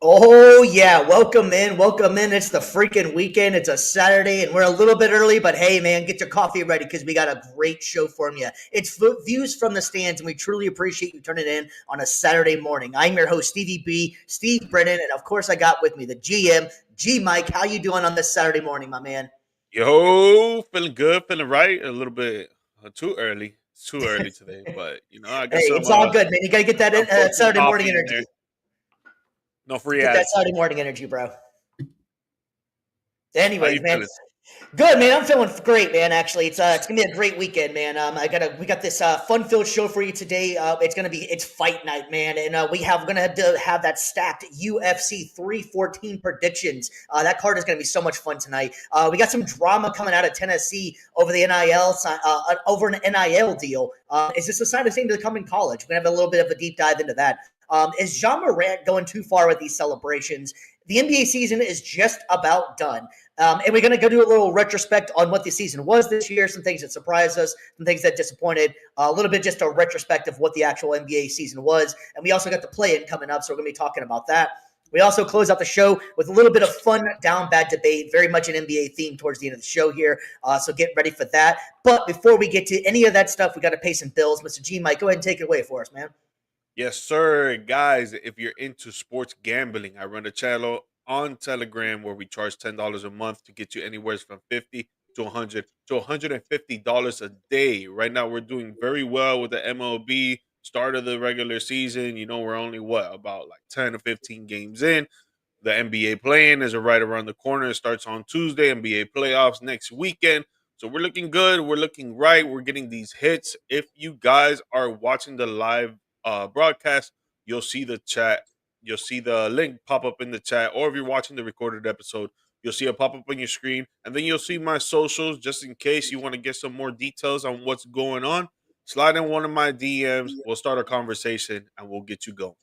Oh yeah, welcome in, welcome in. It's the freaking weekend. It's a Saturday, and we're a little bit early, but hey, man, get your coffee ready because we got a great show for you. It's views from the stands, and we truly appreciate you turning in on a Saturday morning. I'm your host, Stevie B, Steve Brennan, and of course, I got with me the GM, G Mike. How you doing on this Saturday morning, my man? Yo, feeling good, feeling right. A little bit too early. It's too early today, but I Hey, get some it's all good, man. You gotta get that some protein Saturday morning coffee in there. energy. No free Get that ads. Saturday morning energy, bro. How Anyways, you man, feeling? good, man. I'm feeling great, man. Actually, it's gonna be a great weekend, man. We got this fun filled show for you today. It's fight night, man, and gonna have that stacked UFC 314 predictions. That card is gonna be so much fun tonight. We got some drama coming out of Tennessee over the over an NIL deal. Is this a sign of things to come in college? We're gonna have a little bit of a deep dive into that. Is Ja Morant going too far with these celebrations? The NBA season is just about done. And we're going to go do a little retrospect on what the season was this year, some things that surprised us, some things that disappointed, a little bit just a retrospective of what the actual NBA season was. And we also got the play-in coming up, so we're going to be talking about that. We also close out the show with a little bit of fun down bad debate, very much an NBA theme towards the end of the show here. So get ready for that. But before we get to any of that stuff, we got to pay some bills. Mr. G, Mike, go ahead and take it away for us, man. Yes, sir, guys. If you're into sports gambling, I run a channel on Telegram where we charge $10 a month to get you anywhere from 50 to 100 to $150 a day. Right now, we're doing very well with the MLB start of the regular season. We're only about like 10 to 15 games in. The NBA playing is right around the corner. It starts on Tuesday. NBA playoffs next weekend. So we're looking good. We're looking right. We're getting these hits. If you guys are watching the live broadcast, you'll see the chat. You'll see the link pop up in the chat. Or if you're watching the recorded episode, you'll see it pop up on your screen. And then you'll see my socials just in case you want to get some more details on what's going on. Slide in one of my DMs. We'll start a conversation and we'll get you going.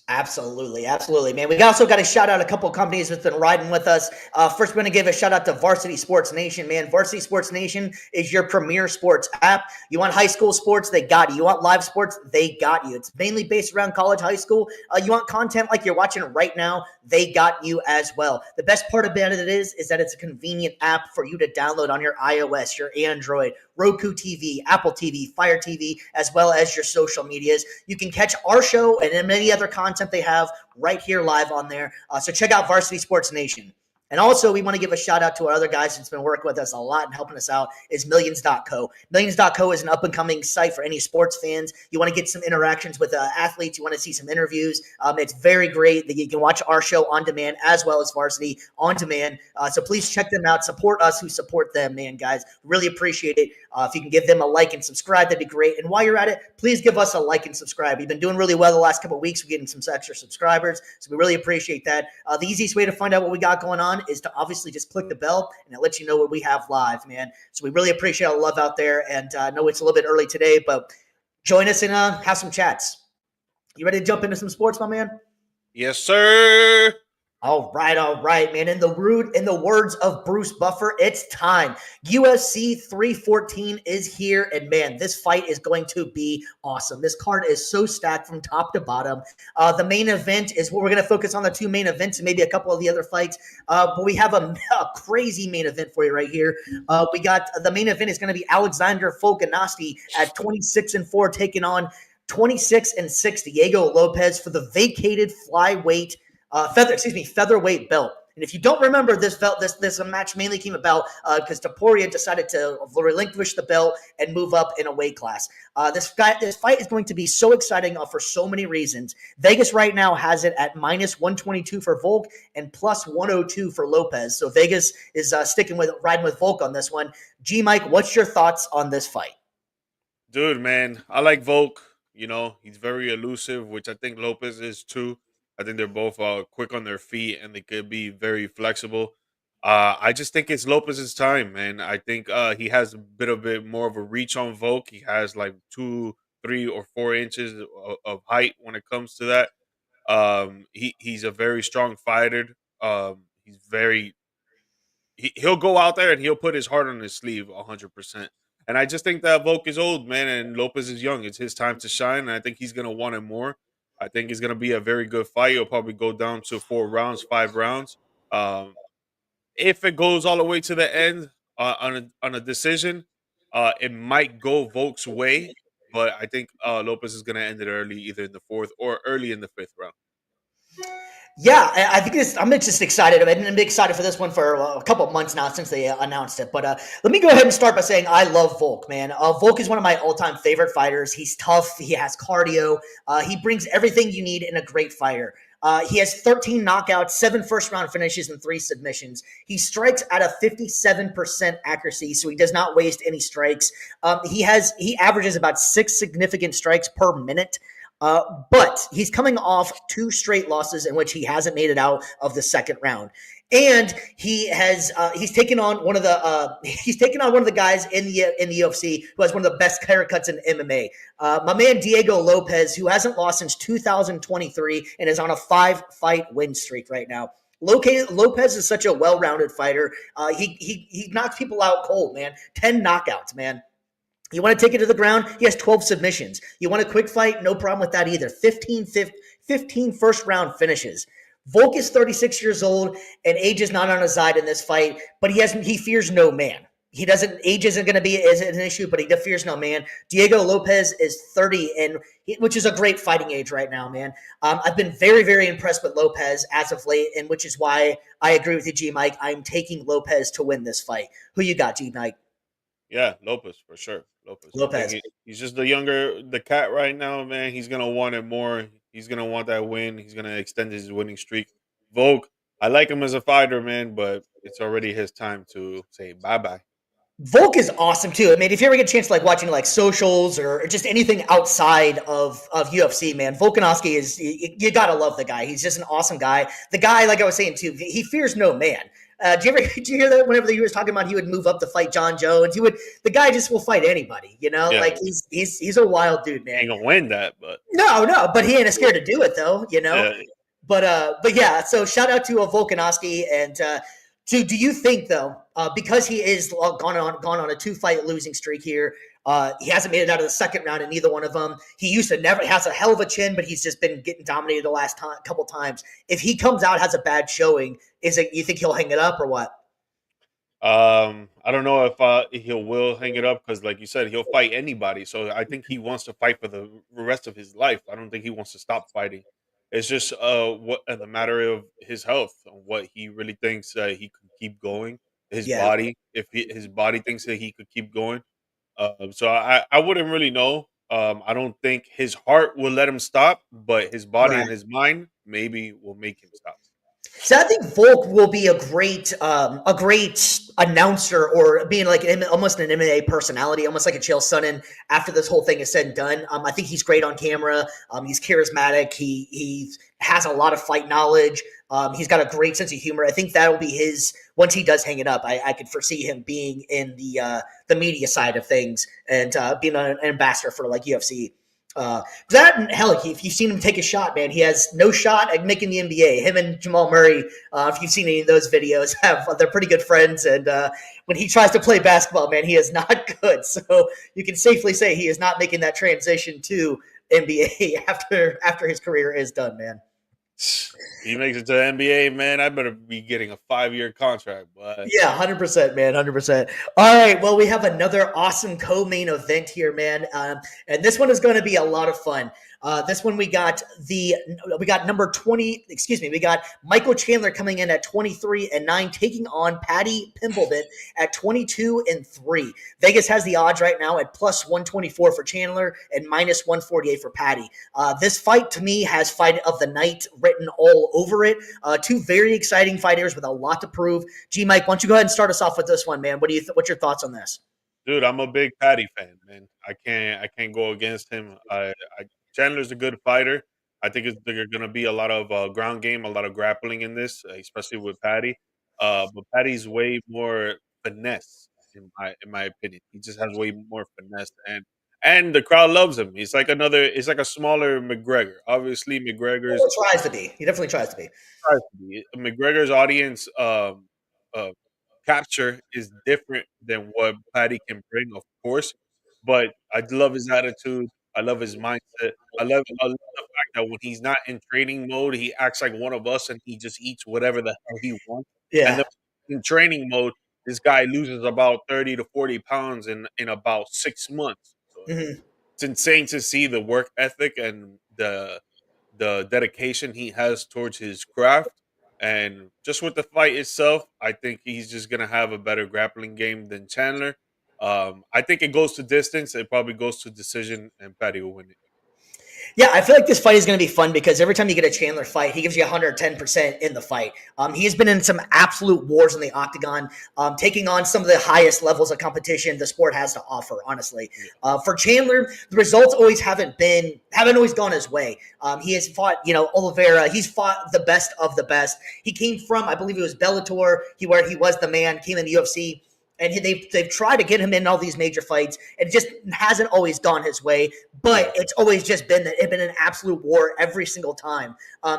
Absolutely, absolutely, man. We also got to shout out a couple of companies that's been riding with us. First, we're going to give a shout out to Varsity Sports Nation, man. Varsity Sports Nation is your premier sports app. You want high school sports? They got you. You want live sports? They got you. It's mainly based around college, high school. You want content like you're watching right now? They got you as well. The best part about it is that it's a convenient app for you to download on your iOS, your Android, Roku TV, Apple TV, Fire TV, as well as your social medias. You can catch our show and many other content they have right here live on there. So check out Varsity Sports Nation. And also, we want to give a shout out to our other guys that's been working with us a lot and helping us out is Millions.co. Millions.co is an up and coming site for any sports fans. You want to get some interactions with athletes. You want to see some interviews. It's very great that you can watch our show on demand as well as Varsity on demand. So please check them out. Support us who support them, man, guys. Really appreciate it. If you can give them a like and subscribe, that'd be great. And while you're at it, please give us a like and subscribe. We've been doing really well the last couple of weeks. We're getting some extra subscribers, so we really appreciate that. The easiest way to find out what we got going on is to obviously just click the bell, and it lets you know what we have live, man. So we really appreciate all the love out there. And I know it's a little bit early today, but join us and have some chats. You ready to jump into some sports, my man? Yes, sir. All right, man. In the words of Bruce Buffer, it's time. UFC 314 is here, and man, this fight is going to be awesome. This card is so stacked from top to bottom. The main event is what we're going to focus on the two main events and maybe a couple of the other fights. But we have a crazy main event for you right here. We got the main event is going to be Alexander Volkanovski at 26-4 taking on 26-6 Diego Lopez for the vacated flyweight featherweight belt. And if you don't remember, this match mainly came about because Taporia decided to relinquish the belt and move up in a weight class. This fight is going to be so exciting for so many reasons. Vegas right now has it at minus 122 for Volk and plus 102 for Lopez. So Vegas is riding with Volk on this one. G Mike, what's your thoughts on this fight? Dude, man, I like Volk. He's very elusive, which I think Lopez is too. I think they're both quick on their feet and they could be very flexible. I just think it's Lopez's time, man. I think he has a bit more of a reach on Volk. He has like 2, 3, or 4 inches of height when it comes to that. He's a very strong fighter. He's very he'll go out there and he'll put his heart on his sleeve 100%. And I just think that Volk is old, man, and Lopez is young. It's his time to shine, and I think he's gonna want it more. I think it's gonna be a very good fight. It'll probably go down to 4 rounds, 5 rounds. Um, if it goes all the way to the end on a decision, it might go Volk's way, but I think Lopez is gonna end it early, either in the fourth or early in the fifth round. Yeah, I think this. I'm just excited. I've been excited for this one for a couple months now since they announced it. But let me go ahead and start by saying I love Volk, man. Volk is one of my all-time favorite fighters. He's tough. He has cardio. He brings everything you need in a great fighter. He has 13 knockouts, 7 first-round finishes, and 3 submissions. He strikes at a 57% accuracy, so he does not waste any strikes. He averages about 6 significant strikes per minute. But he's coming off 2 straight losses in which he hasn't made it out of the second round. And he's taken on one of the guys in the UFC who has one of the best haircuts in MMA. My man Diego Lopez, who hasn't lost since 2023 and is on a 5-fight win streak right now. Lopez is such a well-rounded fighter. He knocks people out cold, man. 10 knockouts, man. You want to take it to the ground? He has 12 submissions. You want a quick fight? No problem with that either. 15 first-round finishes. Volk is 36 years old, and age is not on his side in this fight, but he fears no man. Age isn't going to be an issue, but he fears no man. Diego Lopez is 30, which is a great fighting age right now, man. I've been very, very impressed with Lopez as of late, and which is why I agree with you, G Mike. I'm taking Lopez to win this fight. Who you got, G Mike? Yeah, Lopez for sure. Lopez. I think Lopez. he's just the cat right now, man. He's gonna want it more. He's gonna want that win. He's gonna extend his winning streak. Volk, I like him as a fighter, man, but it's already his time to say bye bye. Volk is awesome too. I mean, if you ever get a chance to watching socials or just anything outside of UFC, man, Volkanovski is you gotta love the guy. He's just an awesome guy. The guy, like I was saying too, he fears no man. Did you hear that whenever he was talking about he would move up to fight John Jones? The guy just will fight anybody, Yeah, he's a wild dude, man. ain't gonna win that, but No, but he ain't scared to do it though. yeah. But yeah, so shout out to Volkanovski and do you think though, because he is gone on a 2-fight losing streak here, he hasn't made it out of the second round in either one of them. He used to never has a hell of a chin, but he's just been getting dominated the last couple times. If he comes out has a bad showing, you think he'll hang it up or what? I don't know if he will hang it up because, like you said, he'll fight anybody. So I think he wants to fight for the rest of his life. I don't think he wants to stop fighting. It's just what the matter of his health and what he really thinks he could keep going. His Yeah, body, if his body thinks that he could keep going. So I wouldn't really know. I don't think his heart will let him stop, but his body right. and his mind maybe will make him stop. So I think Volk will be a great announcer or being almost an MMA personality, almost like a Chael Sonnen after this whole thing is said and done. I think he's great on camera. He's charismatic. He has a lot of fight knowledge. He's got a great sense of humor. I think that'll be his once he does hang it up. I could foresee him being in the media side of things and being an ambassador for UFC. That hell, if you've seen him take a shot, man, he has no shot at making the NBA. Him and Jamal Murray, if you've seen any of those videos, they're pretty good friends. And when he tries to play basketball, man, he is not good. So you can safely say he is not making that transition to NBA after his career is done, man. He makes it to the NBA, man. I better be getting a 5-year contract, but Yeah, 100%, man, 100%. All right, well, we have another awesome co-main event here, man, and this one is going to be a lot of fun. This one we got number 20. Excuse me, we got Michael Chandler coming in at 23-9, taking on Paddy Pimblett at 22-3. Vegas has the odds right now at plus 124 for Chandler and minus 148 for Paddy. This fight to me has fight of the night written all over it. Two very exciting fighters with a lot to prove. G Mike, why don't you go ahead and start us off with this one, man? What's your thoughts on this? dude, I'm a big Patty fan, man. I can't go against him. Chandler's a good fighter. I think there's going to be a lot of ground game, a lot of grappling in this, especially with Patty. But Patty's way more finesse, in my opinion. He just has way more finesse, and the crowd loves him. It's like a smaller McGregor. Obviously, McGregor's He tries to be. He definitely tries to be. tries to be. McGregor's audience uh, capture is different than what Patty can bring, of course. But I love his attitude. I love his mindset. I love the fact that when he's not in training mode, he acts like one of us and he just eats whatever the hell he wants. And Yeah. then in training mode, this guy loses about 30 to 40 pounds in about 6 months. So Mhm. it's insane to see the work ethic and the dedication he has towards his craft. And just with the fight itself, I think he's just gonna have a better grappling game than Chandler. I think it goes to distance. It probably goes to decision, and Patty will win it. Yeah, I feel like this fight is going to be fun because every time you get a Chandler fight, he gives you 110% in the fight. He has been in some absolute wars in the octagon, taking on some of the highest levels of competition the sport has to offer. Honestly, Yeah. for Chandler, the results always haven't always gone his way. He has fought, Oliveira. He's fought the best of the best. He came from, I believe it was Bellator, where he was the man, came in the UFC. And they've tried to get him in all these major fights, and it just hasn't always gone his way. But Yeah. it's always just been an absolute war every single time.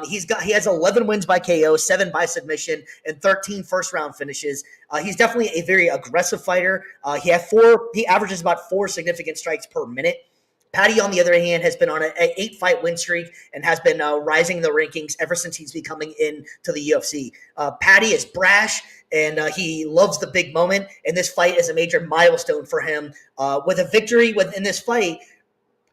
He has 11 wins by KO, 7 by submission, and 13 first round finishes. He's definitely a very aggressive fighter. He averages about 4 significant strikes per minute. Patty, on the other hand, has been on an 8-fight win streak and has been rising in the rankings ever since he's been coming into the UFC. Patty is brash and he loves the big moment, and this fight is a major milestone for him. With a victory in this fight,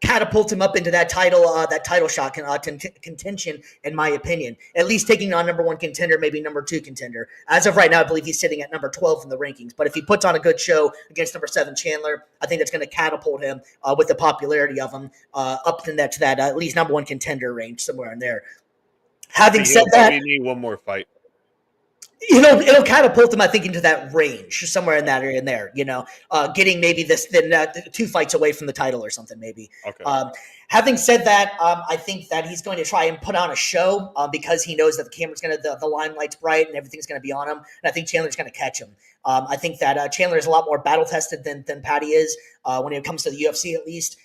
catapult him up into that title shot contention, in my opinion. At least taking on number 1 contender, maybe number 2 contender. As of right now, I believe he's sitting at number 12 in the rankings. But if he puts on a good show against number 7 Chandler, I think that's going to catapult him with the popularity of him up to that at least number 1 contender range, somewhere in there. Having said He'll that, probably need one more fight. it'll catapult him, I think, into that range, somewhere in that area in there, getting maybe the 2 fights away from the title or something, maybe. Okay. Having said that, I think that he's going to try and put on a show because he knows that the camera's going to, the limelight's bright and everything's going to be on him. And I think Chandler's going to catch him. I think that Chandler is a lot more battle tested than Patty is when it comes to the UFC, at least.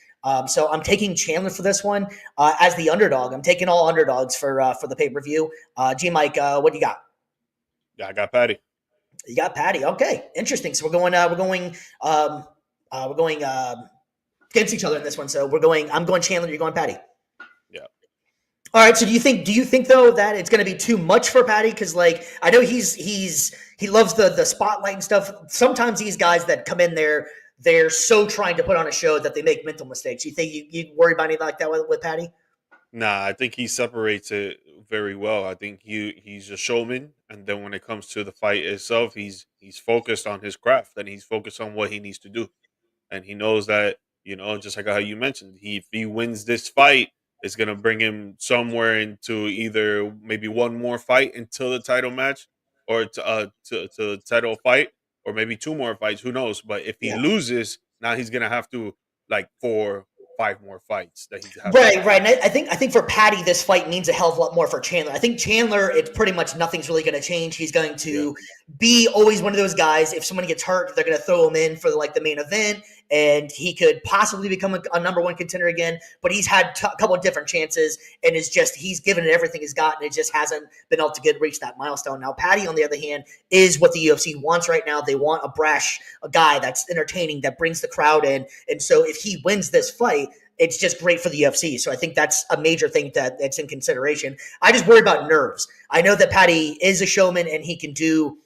So I'm taking Chandler for this one as the underdog. I'm taking all underdogs for the pay-per-view. G Mike, what do you got? Yeah, I got Patty. You got Patty. Okay, interesting. So we're going against each other in this one. So I'm going Chandler. You're going Patty. Yeah. All right. So do you think though that it's going to be too much for Patty? Because like I know he loves the spotlight and stuff. Sometimes these guys that come in there, they're so trying to put on a show that they make mental mistakes. You think you worry about anything like that with Patty? Nah, I think he separates it very well. I think he's a showman, and then when it comes to the fight itself, he's focused on his craft and he's focused on what he needs to do, and he knows that just like how you mentioned, if he wins this fight, it's gonna bring him somewhere into either maybe one more fight until the title match, or to the title fight, or maybe 2 more fights. Who knows? But if he Yeah. loses, now he's gonna have to like 4, 5 more fights that he has to. Right. And I think for Patty, this fight means a hell of a lot more for Chandler. I think Chandler, it's pretty much nothing's really going to change. He's going Yeah. to be always one of those guys. If someone gets hurt, they're going to throw him in for the main event, and he could possibly become a number 1 contender again. But he's had a couple of different chances, and he's given it everything he's got, and it just hasn't been able to reach that milestone. Now, Patty, on the other hand, is what the UFC wants right now. They want a guy that's entertaining, that brings the crowd in, and so if he wins this fight, it's just great for the UFC. So I think that's a major thing that's in consideration. I just worry about nerves. I know that Patty is a showman and he can do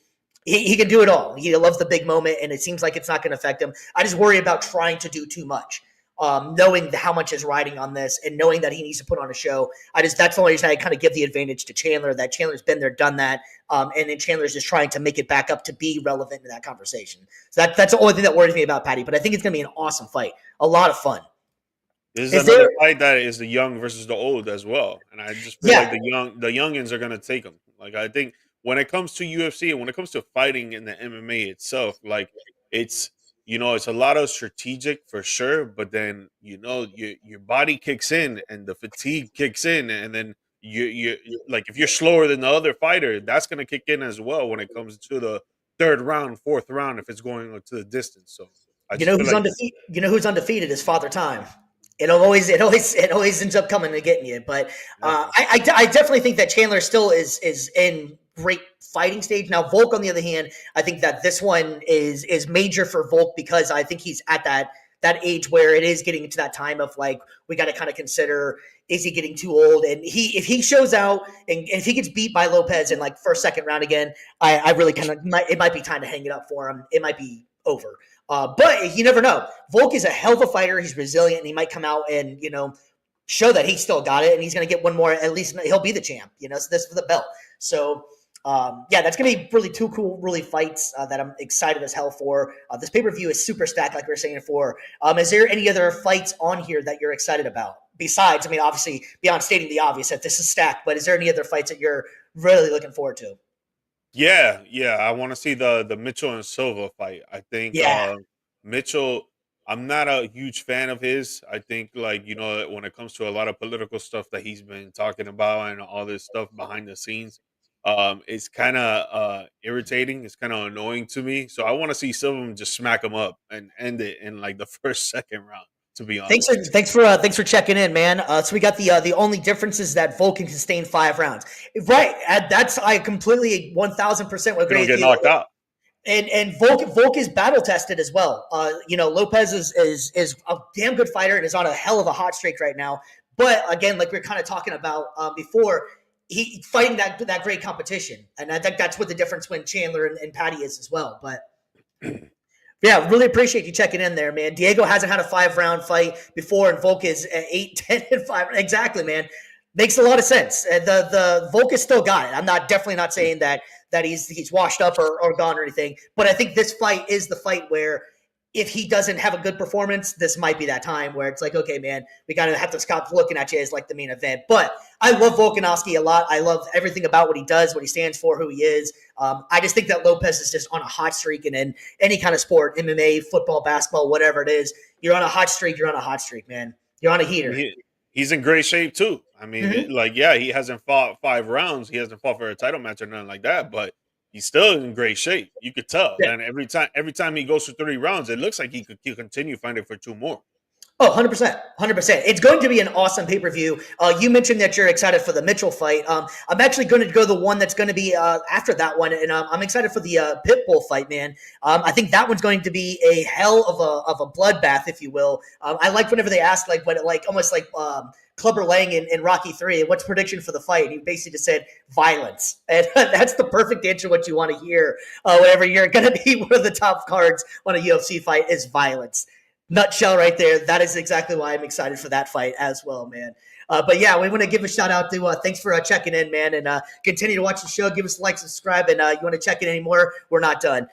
it all. He loves the big moment, and it seems like it's not going to affect him. I just worry about trying to do too much, knowing how much is riding on this and knowing that he needs to put on a show. That's the only reason I kind of give the advantage to Chandler, that Chandler's been there, done that. And then Chandler's just trying to make it back up to be relevant in that conversation. So that's the only thing that worries me about Patty, but I think it's going to be an awesome fight. A lot of fun. This is another fight that is the young versus the old as well, and I just feel like the youngins are gonna take them. Like I think when it comes to UFC and when it comes to fighting in the MMA itself, like it's it's a lot of strategic for sure, but then your body kicks in and the fatigue kicks in, and then you like if you're slower than the other fighter, that's gonna kick in as well when it comes to the third round, fourth round if it's going to the distance. So I You just know feel who's like undefeated? You know who's undefeated is Father Time. It always ends up coming and getting you. But I definitely think that Chandler still is in great fighting stage. Now Volk, on the other hand, I think that this one is major for Volk because I think he's at age where it is getting into that time of like, we got to kind of consider, is he getting too old? And if he shows out and if he gets beat by Lopez in like first, second round again, I really kind of it might be time to hang it up for him. It might be over. But you never know. Volk is a hell of a fighter. He's resilient, and he might come out and show that he still got it, and he's going to get one more. At least he'll be the champ. So this for the belt. So that's going to be really two cool, really fights that I'm excited as hell for. This pay-per-view is super stacked, like we were saying before. Is there any other fights on here that you're excited about? Besides, I mean, obviously, beyond stating the obvious that this is stacked, but is there any other fights that you're really looking forward to? Yeah. I want to see the Mitchell and Silva fight. I think Mitchell, I'm not a huge fan of his. I think, like, when it comes to a lot of political stuff that he's been talking about and all this stuff behind the scenes, it's kind of irritating. It's kind of annoying to me. So I want to see Silva just smack him up and end it in like the first, second round. To be honest, thanks for checking in, man. So we got the only difference is that Volk can sustain 5 rounds, right? That's I completely 1,000% would agree. Don't get knocked out. And Volk is battle tested as well. Lopez is a damn good fighter and is on a hell of a hot streak right now. But again, like we we're kind of talking about before, he fighting that great competition, and I think that's what the difference between Chandler and Patty is as well. But yeah, really appreciate you checking in there, man. Diego hasn't had a 5-round fight before, and Volk is 8, 10, and 5. Exactly, man. Makes a lot of sense. The Volk has still got it. I'm definitely not saying that he's washed up or gone or anything. But I think this fight is the fight where if he doesn't have a good performance, this might be that time where it's like, okay, man, we got to have to stop looking at you as like the main event. But I love Volkanovski a lot. I love everything about what he does, what he stands for, who he is. I just think that Lopez is just on a hot streak, and in any kind of sport, MMA, football, basketball, whatever it is, you're on a hot streak. You're on a hot streak, man. You're on a heater. He's in great shape too. I mean, he hasn't fought 5 rounds. He hasn't fought for a title match or nothing like that, but he's still in great shape. You could tell. Yeah. And every time he goes for 3 rounds, it looks like he could continue fighting for 2 more. Oh, 100%. 100%. It's going to be an awesome pay-per-view. You mentioned that you're excited for the Mitchell fight. I'm actually going to go the one that's going to be after that one, and I'm excited for the Pitbull fight, man. I think that one's going to be a hell of a bloodbath, if you will. I like whenever they ask, almost like Clubber Lang in Rocky 3, what's prediction for the fight? And he basically just said violence. And that's the perfect answer what you want to hear whenever you're going to be one of the top cards on a UFC fight is violence. Nutshell right there. That is exactly why I'm excited for that fight as well, man. But yeah, we want to give a shout out to thanks for checking in, man, and continue to watch the show. Give us a like, subscribe, and you want to check in anymore? We're not done.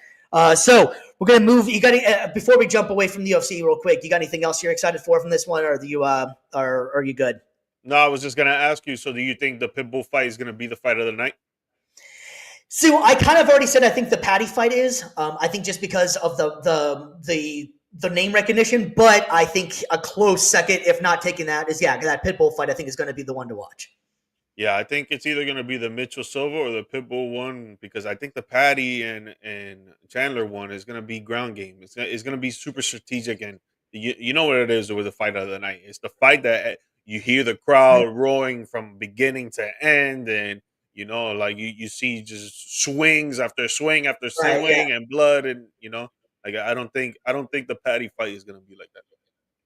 So we're gonna move. You got before we jump away from the UFC real quick? You got anything else you're excited for from this one, or are you good? No, I was just gonna ask you. So, do you think the Pitbull fight is gonna be the fight of the night? So I kind of already said I think the Patty fight is. I think just because of the name recognition, but I think a close second, if not taking that, is that Pitbull fight I think is going to be the one to watch. Yeah, I think it's either going to be the Mitchell Silva or the Pitbull one, because I think the Patty and Chandler one is going to be ground game. It's going to be super strategic, and you know what it is with the fight of the night. It's the fight that you hear the crowd roaring from beginning to end, and you see just swings after swing after swing and blood, and like I don't think the Patty fight is going to be like that.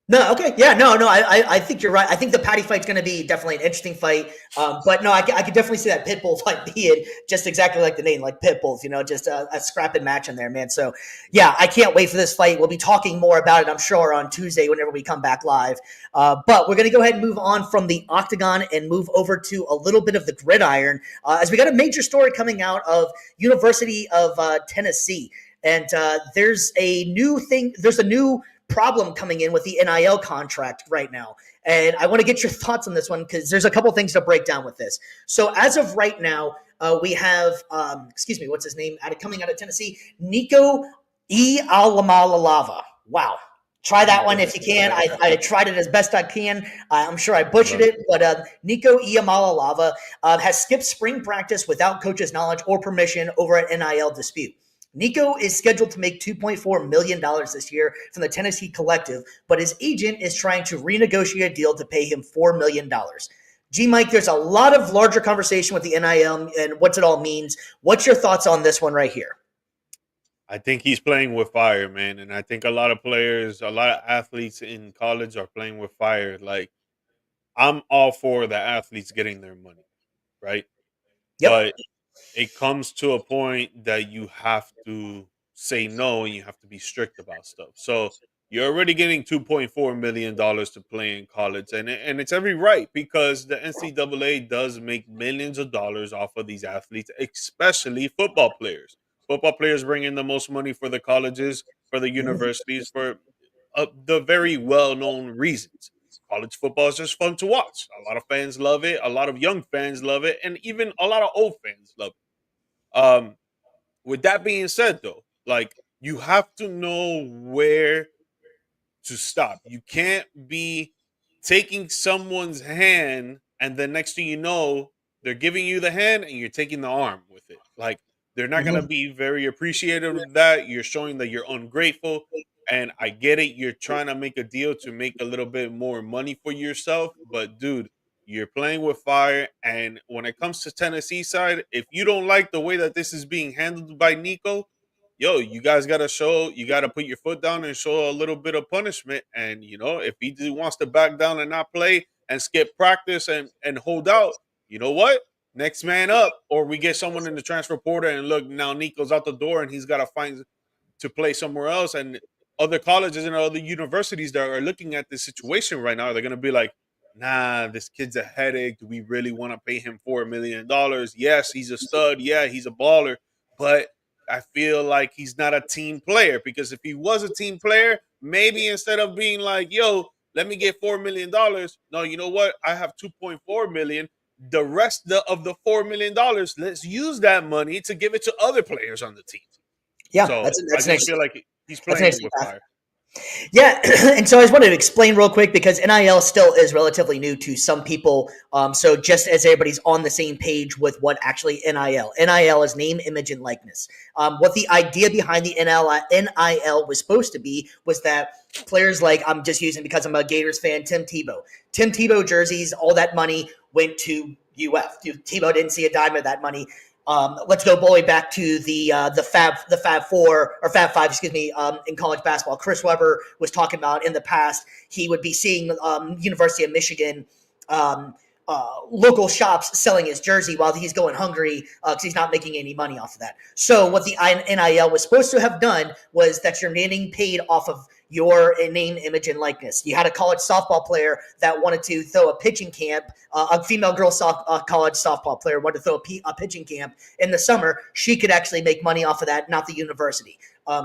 No, okay, yeah, no, I think you're right. I think the Patty fight's going to be definitely an interesting fight, but no, I could definitely see that Pitbull fight being just exactly like the name, like Pitbulls, just a scrapping match in there, man. So yeah, I can't wait for this fight. We'll be talking more about it, I'm sure, on Tuesday whenever we come back live. But we're going to go ahead and move on from the octagon and move over to a little bit of the gridiron, as we got a major story coming out of University of Tennessee. And there's a new problem coming in with the NIL contract right now. And I want to get your thoughts on this one because there's a couple things to break down with this. So as of right now, we have, what's his name? Coming out of Tennessee, Nico Iamaleava. Wow. Try that one if you can. I tried it as best I can. I'm sure I butchered it, but Nico Iamaleava has skipped spring practice without coach's knowledge or permission over an NIL dispute. Nico is scheduled to make $2.4 million this year from the Tennessee Collective, but his agent is trying to renegotiate a deal to pay him $4 million. G-Mike, there's a lot of larger conversation with the NIL and what it all means. What's your thoughts on this one right here? I think he's playing with fire, man, and I think a lot of players, a lot of athletes in college are playing with fire. Like I'm all for the athletes getting their money, right? Yep. But it comes to a point that you have to say no and you have to be strict about stuff. So you're already getting $2.4 million to play in college, and it's every right because the NCAA does make millions of dollars off of these athletes, especially football players. Football players bring in the most money for the colleges, for the universities, for the very well known reasons. College football is just fun to watch. A lot of fans love it. A lot of young fans love it, and even a lot of old fans love it. With that being said, though, like you have to know where to stop. You can't be taking someone's hand and then next thing you know, they're giving you the hand and you're taking the arm with it. Like they're not gonna Mhm. be very appreciative of that. You're showing that you're ungrateful. And I get it, you're trying to make a deal to make a little bit more money for yourself, but dude, you're playing with fire. And when it comes to Tennessee side, if you don't like the way that this is being handled by Nico, yo, you guys got to show, you got to put your foot down and show a little bit of punishment. And, if he wants to back down and not play and skip practice and hold out, you know what? Next man up, or we get someone in the transfer portal and look, now Nico's out the door and he's got to find to play somewhere else. And other colleges and other universities that are looking at this situation right now, they're going to be like, nah, this kid's a headache. Do we really want to pay him $4 million? Yes, he's a stud. Yeah, he's a baller. But I feel like he's not a team player because if he was a team player, maybe instead of being like, yo, let me get $4 million. No, you know what? I have 2.4 million. The rest of the $4 million, let's use that money to give it to other players on the team. Yeah, So I that's an just feel like he's that's an playing interesting with path. fire. Yeah, and so I just wanted to explain real quick because NIL still is relatively new to some people. So just as everybody's on the same page with what actually NIL is name, image, and likeness. What the idea behind the NIL was supposed to be was that players like I'm just using because I'm a Gators fan, Tim Tebow jerseys, all that money went to UF. Tebow didn't see a dime of that money. Let's go all the way back to the Fab Four or Fab Five, excuse me, in college basketball. Chris Webber was talking about in the past he would be seeing University of Michigan local shops selling his jersey while he's going hungry because he's not making any money off of that. So what the NIL was supposed to have done was that you're getting paid off of your name, image, and likeness. You had a college softball player that wanted to throw a pitching camp, a female girl college softball player wanted to throw a pitching camp in the summer. She could actually make money off of that, not the university.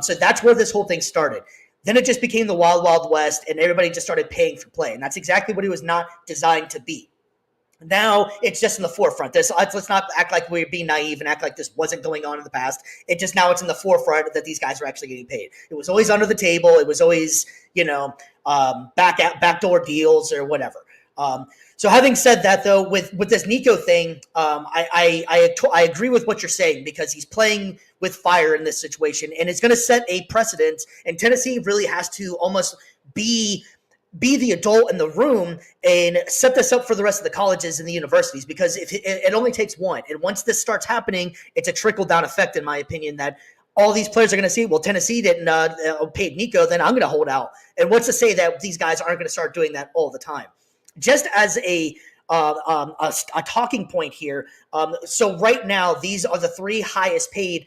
So that's where this whole thing started. Then it just became the wild, wild west, and everybody just started paying for play. And that's exactly what it was not designed to be. Now it's just in the forefront. Let's not act like we're being naive and act like this wasn't going on in the past. It just now it's in the forefront that these guys are actually getting paid. It was always under the table. It was always backdoor deals or whatever. So having said that, though, with this Nico thing, I agree with what you're saying because he's playing with fire in this situation, and it's going to set a precedent. And Tennessee really has to almost be the adult in the room and set this up for the rest of the colleges and the universities because if it only takes one. And once this starts happening, it's a trickle-down effect, in my opinion, that all these players are going to see, well, Tennessee didn't pay Nico, then I'm going to hold out. And what's to say that these guys aren't going to start doing that all the time? Just as a talking point here, so right now, these are the three highest paid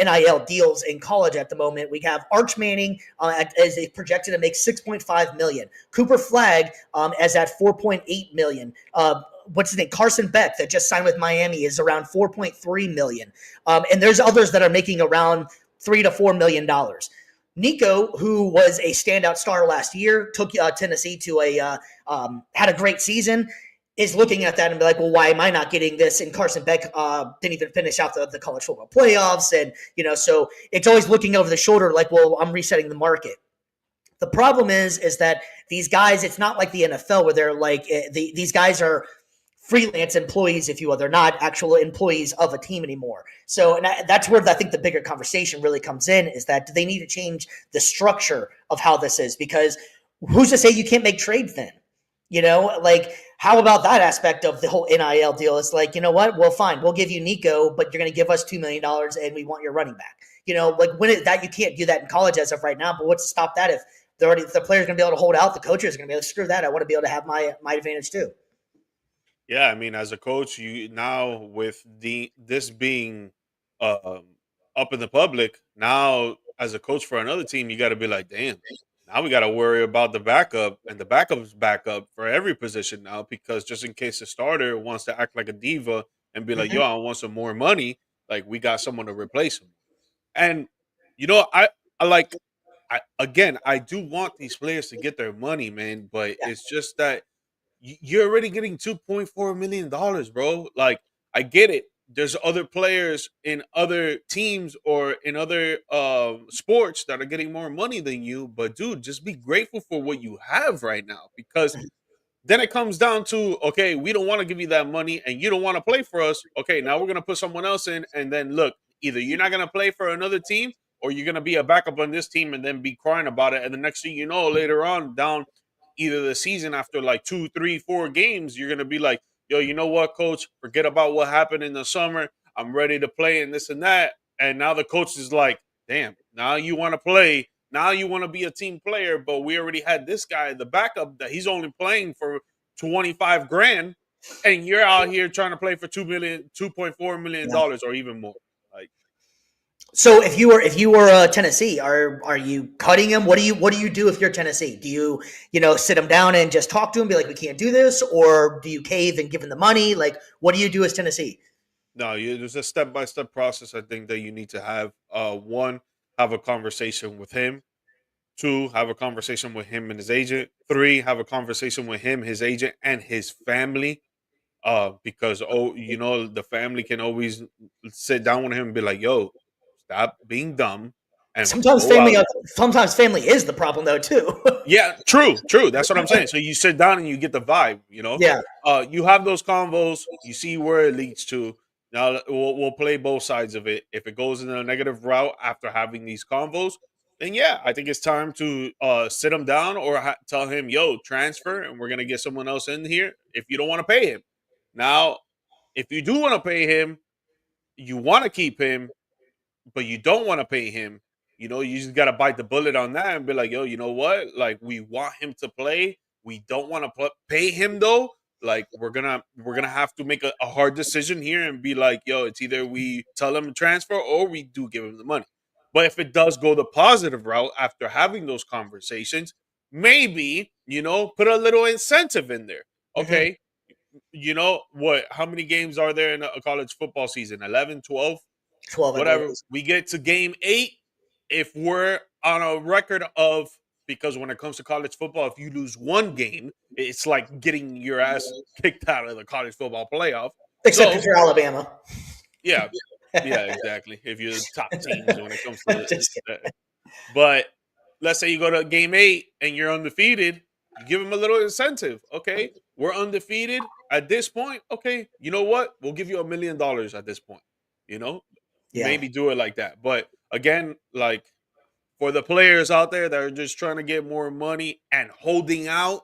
NIL deals in college at the moment. We have Arch Manning as projected to make $6.5 million. Cooper Flagg as at $4.8 million. What's his name? Carson Beck that just signed with Miami is around $4.3 million. And there's others that are making around $3 to $4 million. Nico, who was a standout star last year, took Tennessee to had a great season, is looking at that and be like, well, why am I not getting this? And Carson Beck didn't even finish out the college football playoffs. And, so it's always looking over the shoulder like, well, I'm resetting the market. The problem is that these guys, it's not like the NFL where they're like, these guys are freelance employees, if you will. They're not actual employees of a team anymore. So and that's where I think the bigger conversation really comes in is that do they need to change the structure of how this is? Because who's to say you can't make trades then? Like How about that aspect of the whole NIL deal? It's like, you know what? Well, fine, we'll give you Nico, but you're going to give us $2 million, and we want your running back. Like that you can't do that in college as of right now. But what's to stop that if the player's going to be able to hold out, the coaches are going to be able to screw that. I want to be able to have my advantage too. Yeah, I mean, as a coach, you now with this being um, up in the public, now as a coach for another team, you got to be like, damn. Now we got to worry about the backup, and the backup's backup for every position now, because just in case the starter wants to act like a diva and be like, Mm-hmm. "Yo, I want some more money," like we got someone to replace him. And I like, I do want these players to get their money, man, but Yeah. it's just that you're already getting $2.4 million, bro. Like, I get it. There's other players in other teams or in other sports that are getting more money than you, but dude, just be grateful for what you have right now, because then it comes down to, okay, we don't want to give you that money and you don't want to play for us. Okay, now we're going to put someone else in. And then look, either you're not going to play for another team or you're going to be a backup on this team and then be crying about it. And the next thing you know, later on down either the season, after like 2, 3, 4 games, you're going to be like, yo, you know what, coach? Forget about what happened in the summer. I'm ready to play and this and that. And now the coach is like, damn, now you want to play. Now you want to be a team player, but we already had this guy, the backup, that he's only playing for 25 grand, and you're out here trying to play for 2.4 million Yeah. dollars or even more. Like, So if you were Tennessee, are you cutting him? What do you do if you're Tennessee? Do you sit him down and just talk to him, be like, we can't do this, or do you cave and give him the money? Like, what do you do as Tennessee? no, there's a step-by-step process I think that you need to have. One, have a conversation with him. Two, have a conversation with him and his agent. Three, have a conversation with him, his agent, and his family. Because the family can always sit down with him and be like, yo, stop being dumb and Sometimes go family, out. sometimes family is the problem though too. Yeah, true, true. That's what I'm saying. So you sit down and you get the vibe, Yeah. You have those convos, you see where it leads to. Now we'll play both sides of it. If it goes in a negative route after having these convos, then yeah, I think it's time to sit him down or tell him, yo, transfer, and we're gonna get someone else in here if you don't want to pay him. Now, if you do want to pay him, you want to keep him, but you don't want to pay him, you just got to bite the bullet on that and be like, yo, you know what? Like, we want him to play. We don't want to pay him though. Like, we're gonna have to make a hard decision here and be like, yo, it's either we tell him to transfer or we do give him the money. But if it does go the positive route after having those conversations, maybe put a little incentive in there. Mm-hmm. Okay, what? How many games are there in a college football season? 11, 12? 12, I believe it Whatever. is. We get to game 8. If we're on a record of, because when it comes to college football, if you lose one game, it's like getting your ass kicked out of the college football playoff. Except if So you're Alabama. yeah, yeah, exactly. If you're the top teams when it comes to Just that. But let's say you go to game 8 and you're undefeated, you give them a little incentive. Okay, we're undefeated at this point. Okay, you know what? We'll give you $1 million at this point. You know, yeah. maybe do it like that. But again, like, for the players out there that are just trying to get more money and holding out,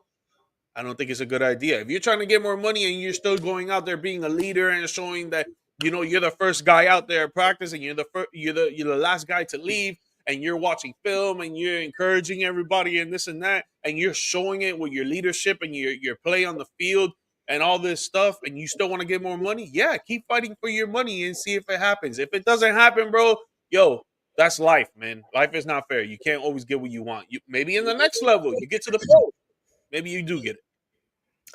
I don't think it's a good idea. If you're trying to get more money and you're still going out there being a leader and showing that you're the first guy out there practicing, you're the last guy to leave, and you're watching film and you're encouraging everybody and this and that, and you're showing it with your leadership and your play on the field and all this stuff, and you still want to get more money, yeah, keep fighting for your money and see if it happens. If it doesn't happen, bro, yo, that's life, man. Life is not fair. You can't always get what you want. You maybe in the next level, you get to the pro, maybe you do get it.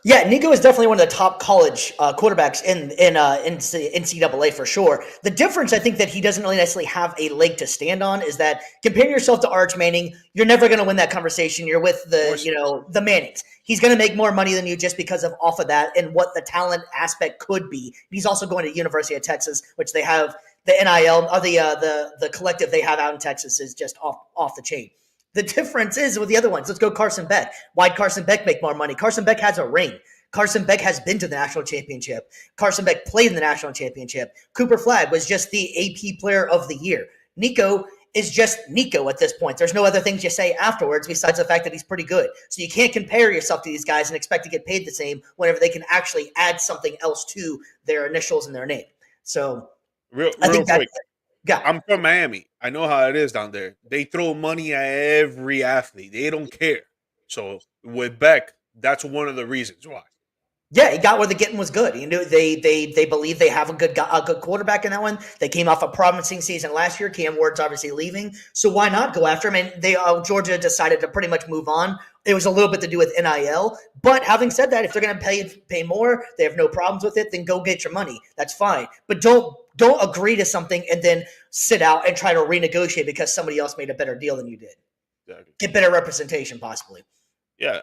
Yeah, Nico is definitely one of the top college quarterbacks in NCAA for sure. The difference, I think, that he doesn't really necessarily have a leg to stand on is that comparing yourself to Arch Manning, you're never going to win that conversation. You're with Of the course. the Mannings. He's going to make more money than you just because of off of that and what the talent aspect could be. He's also going to University of Texas, which they have the NIL or the collective they have out in Texas is just off the chain. The difference is with the other ones. Let's go Carson Beck. Why'd Carson Beck make more money? Carson Beck has a ring. Carson Beck has been to the national championship. Carson Beck played in the national championship. Cooper Flagg was just the AP player of the year. Nico is just Nico at this point. There's no other things you say afterwards besides the fact that he's pretty good. So you can't compare yourself to these guys and expect to get paid the same whenever they can actually add something else to their initials and their name. So I Real think that, quick. yeah. I'm from Miami. I know how it is down there. They throw money at every athlete. They don't care. So with Beck, that's one of the reasons why. Yeah, he got where the getting was good. You know, they believe they have a good quarterback in that one. They came off a promising season last year. Cam Ward's obviously leaving, so why not go after him? And they Georgia decided to pretty much move on. It was a little bit to do with NIL, but having said that, if they're going to pay more, they have no problems with it. Then go get your money. That's fine, but don't agree to something and then sit out and try to renegotiate because somebody else made a better deal than you did. Exactly. Get better representation, possibly. Yeah,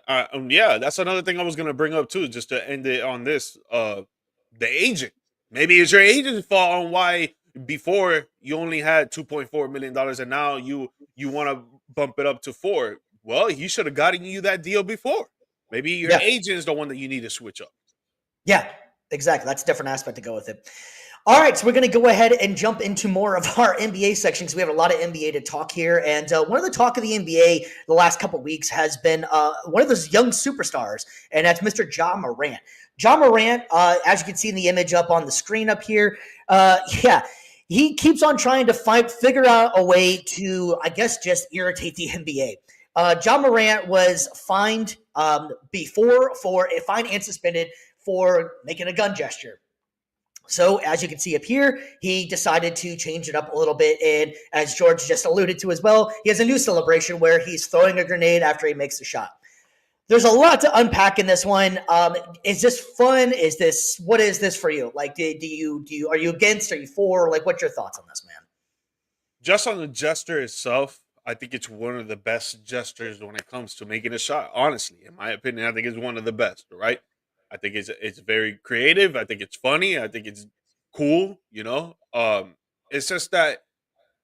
yeah, that's another thing I was gonna bring up too, just to end it on this. The agent. Maybe it's your agent's fault on why before you only had $2.4 million and now you want to bump it up to 4. Well, he should have gotten you that deal before. Maybe your Yeah. agent is the one that you need to switch up. Yeah, exactly. That's a different aspect to go with it. All right, so we're going to go ahead and jump into more of our NBA section because we have a lot of NBA to talk here. And one of the talk of the NBA the last couple of weeks has been one of those young superstars, and that's Mr. Ja Morant. Ja Morant, as you can see in the image up on the screen up here, yeah, he keeps on trying to figure out a way to, I guess, just irritate the NBA. Ja Morant was fined fined and suspended for making a gun gesture. So, as you can see up here, he decided to change it up a little bit. And as George just alluded to as well, he has a new celebration where he's throwing a grenade after he makes a shot. There's a lot to unpack in this one. Is this fun? What is this for you? Like, are you against? Are you for? Like, what's your thoughts on this, man? Just on the gesture itself, I think it's one of the best gestures when it comes to making a shot. Honestly, in my opinion, I think it's one of the best. Right? I think it's very creative. I think it's funny. I think it's cool. It's just that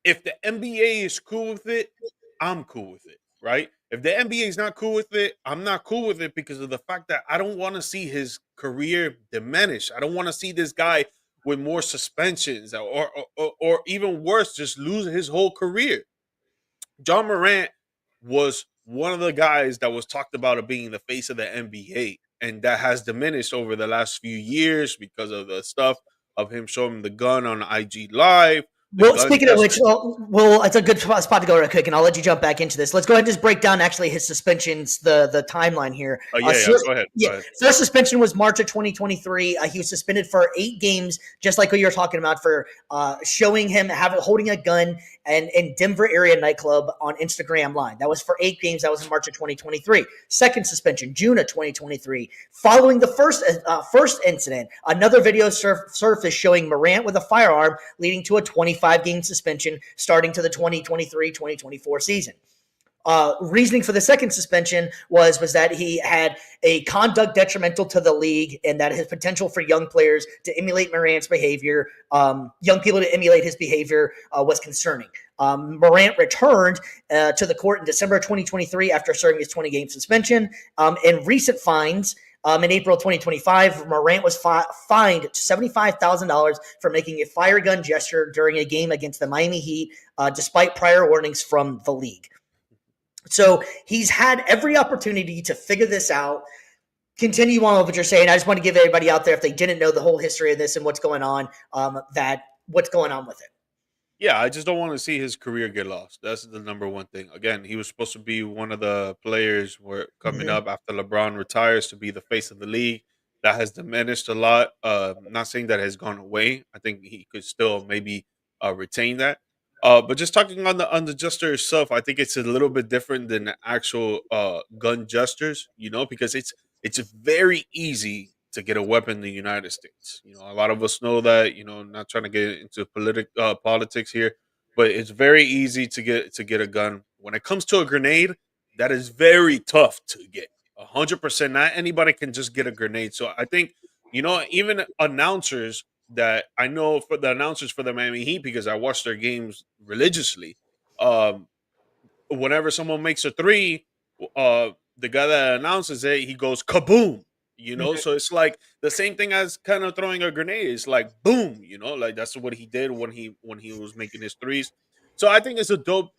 if the NBA is cool with it, I'm cool with it. Right? If the NBA is not cool with it, I'm not cool with it because of the fact that I don't want to see his career diminish. I don't want to see this guy with more suspensions or even worse, just lose his whole career. John Morant was one of the guys that was talked about of being the face of the NBA, and that has diminished over the last few years because of the stuff of him showing the gun on IG Live, the Well, gun speaking of which, gesture. it's a good spot to go real quick, and I'll let you jump back into this. Let's go ahead and just break down actually his suspensions, the timeline here. Oh yeah. Go ahead. Go ahead. First suspension was March of 2023. He was suspended for 8 games, just like what you were talking about, for showing him holding a gun and in Denver area nightclub on Instagram Live. That was for 8 games. That was in March of 2023. Second suspension, June of 2023. Following the first incident, another video surfaced showing Morant with a firearm, leading to a 25-game suspension starting to the 2023-2024 season. Reasoning for the second suspension was that he had a conduct detrimental to the league and that his potential for young players to emulate Morant's behavior, young people to emulate his behavior, was concerning. Morant returned to the court in December 2023 after serving his 20-game suspension. In recent fines, in April 2025, Morant was fined $75,000 for making a fire gun gesture during a game against the Miami Heat, despite prior warnings from the league. So he's had every opportunity to figure this out. Continue on with what you're saying. I just want to give everybody out there, if they didn't know the whole history of this and what's going on, what's going on with it. Yeah, I just don't want to see his career get lost. That's the number one thing. Again, he was supposed to be one of the players where coming up after LeBron retires to be the face of the league. That has diminished a lot. Not saying that has gone away. I think he could still maybe retain that. But just talking on the gesture itself, I think it's a little bit different than the actual gun gestures. Because it's very easy to get a weapon in the United States. A lot of us know that. Not trying to get into politics here, but it's very easy to get a gun. When it comes to a grenade, that is very tough to get. 100%. Not anybody can just get a grenade. So I think even announcers that I know for the announcers for the Miami Heat, because I watch their games religiously. Um, Whenever someone makes a three, the guy that announces it, he goes kaboom. So it's like the same thing as kind of throwing a grenade. It's like boom. Like that's what he did when he was making his threes. So I think it's a dope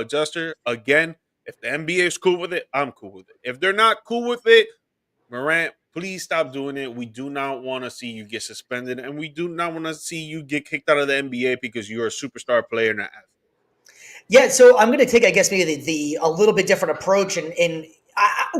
gesture. Again, if the NBA is cool with it, I'm cool with it. If they're not cool with it, Morant, please stop doing it. We do not want to see you get suspended, and we do not want to see you get kicked out of the NBA because you're a superstar player and an athlete. Yeah, so I'm going to take, I guess, maybe the a little bit different approach, and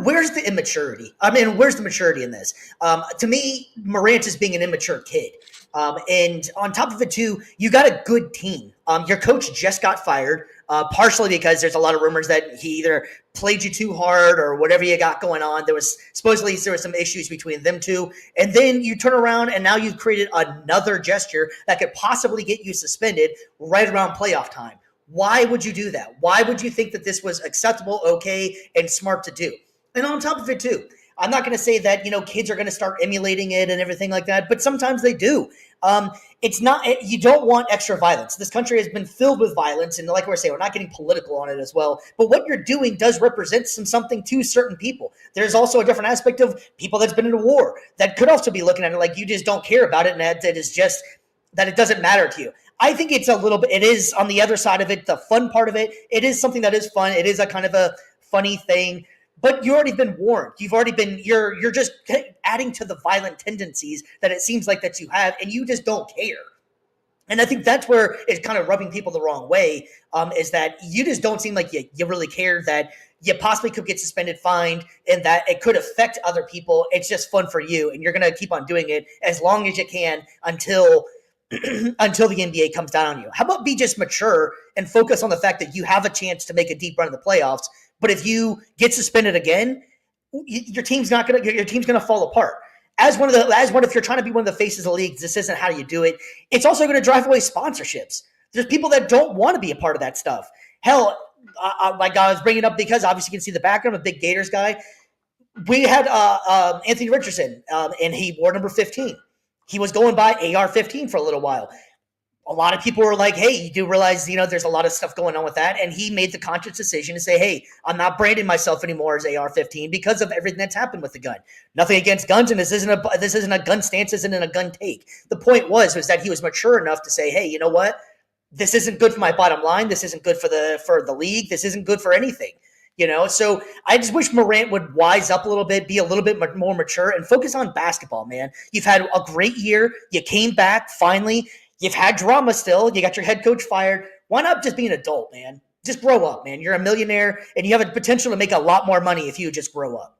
where's the immaturity? I mean, where's the maturity in this? To me, Morant is being an immature kid. And on top of it, too, you got a good team. Your coach just got fired, partially because there's a lot of rumors that he either played you too hard or whatever you got going on. There was some issues between them two. And then you turn around and now you've created another gesture that could possibly get you suspended right around playoff time. Why would you do that? Why would you think that this was acceptable, okay, and smart to do? And on top of it, too, I'm not going to say that, kids are going to start emulating it and everything like that, but sometimes they do. It's not, you don't want extra violence. This country has been filled with violence. And like we're saying, we're not getting political on it as well. But what you're doing does represent something to certain people. There's also a different aspect of people that's been in a war that could also be looking at it like you just don't care about it. And that it is just that it doesn't matter to you. I think it's a little bit, it is on the other side of it, the fun part of it. It is something that is fun. It is a kind of a funny thing. But you already been warned. You're just adding to the violent tendencies that it seems like that you have, and you just don't care. And I think that's where it's kind of rubbing people the wrong way, is that you just don't seem like you really care that you possibly could get suspended, fined, and that it could affect other people. It's just fun for you, and you're going to keep on doing it as long as you can until until the NBA comes down on you. How about be just mature and focus on the fact that you have a chance to make a deep run in the playoffs, but if you get suspended again, your team's gonna fall apart. As if you're trying to be one of the faces of the league, this isn't how you do it. It's also going to drive away sponsorships. There's people that don't want to be a part of that stuff. Hell, like I was bringing it up because obviously you can see the background. I'm a big Gators guy. We had Anthony Richardson, and he wore number 15. He was going by AR-15 for a little while. A lot of people were like, hey, you do realize, there's a lot of stuff going on with that. And he made the conscious decision to say, hey, I'm not branding myself anymore as AR-15 because of everything that's happened with the gun. Nothing against guns, and this isn't a gun stance, this isn't a gun take. The point was that he was mature enough to say, hey, you know what? This isn't good for my bottom line. This isn't good for the league. This isn't good for anything. So I just wish Morant would wise up a little bit, be a little bit more mature, and focus on basketball, man. You've had a great year. You came back finally. You've had drama still. You got your head coach fired. Why not just be an adult, man? Just grow up, man. You're a millionaire, and you have a potential to make a lot more money if you just grow up.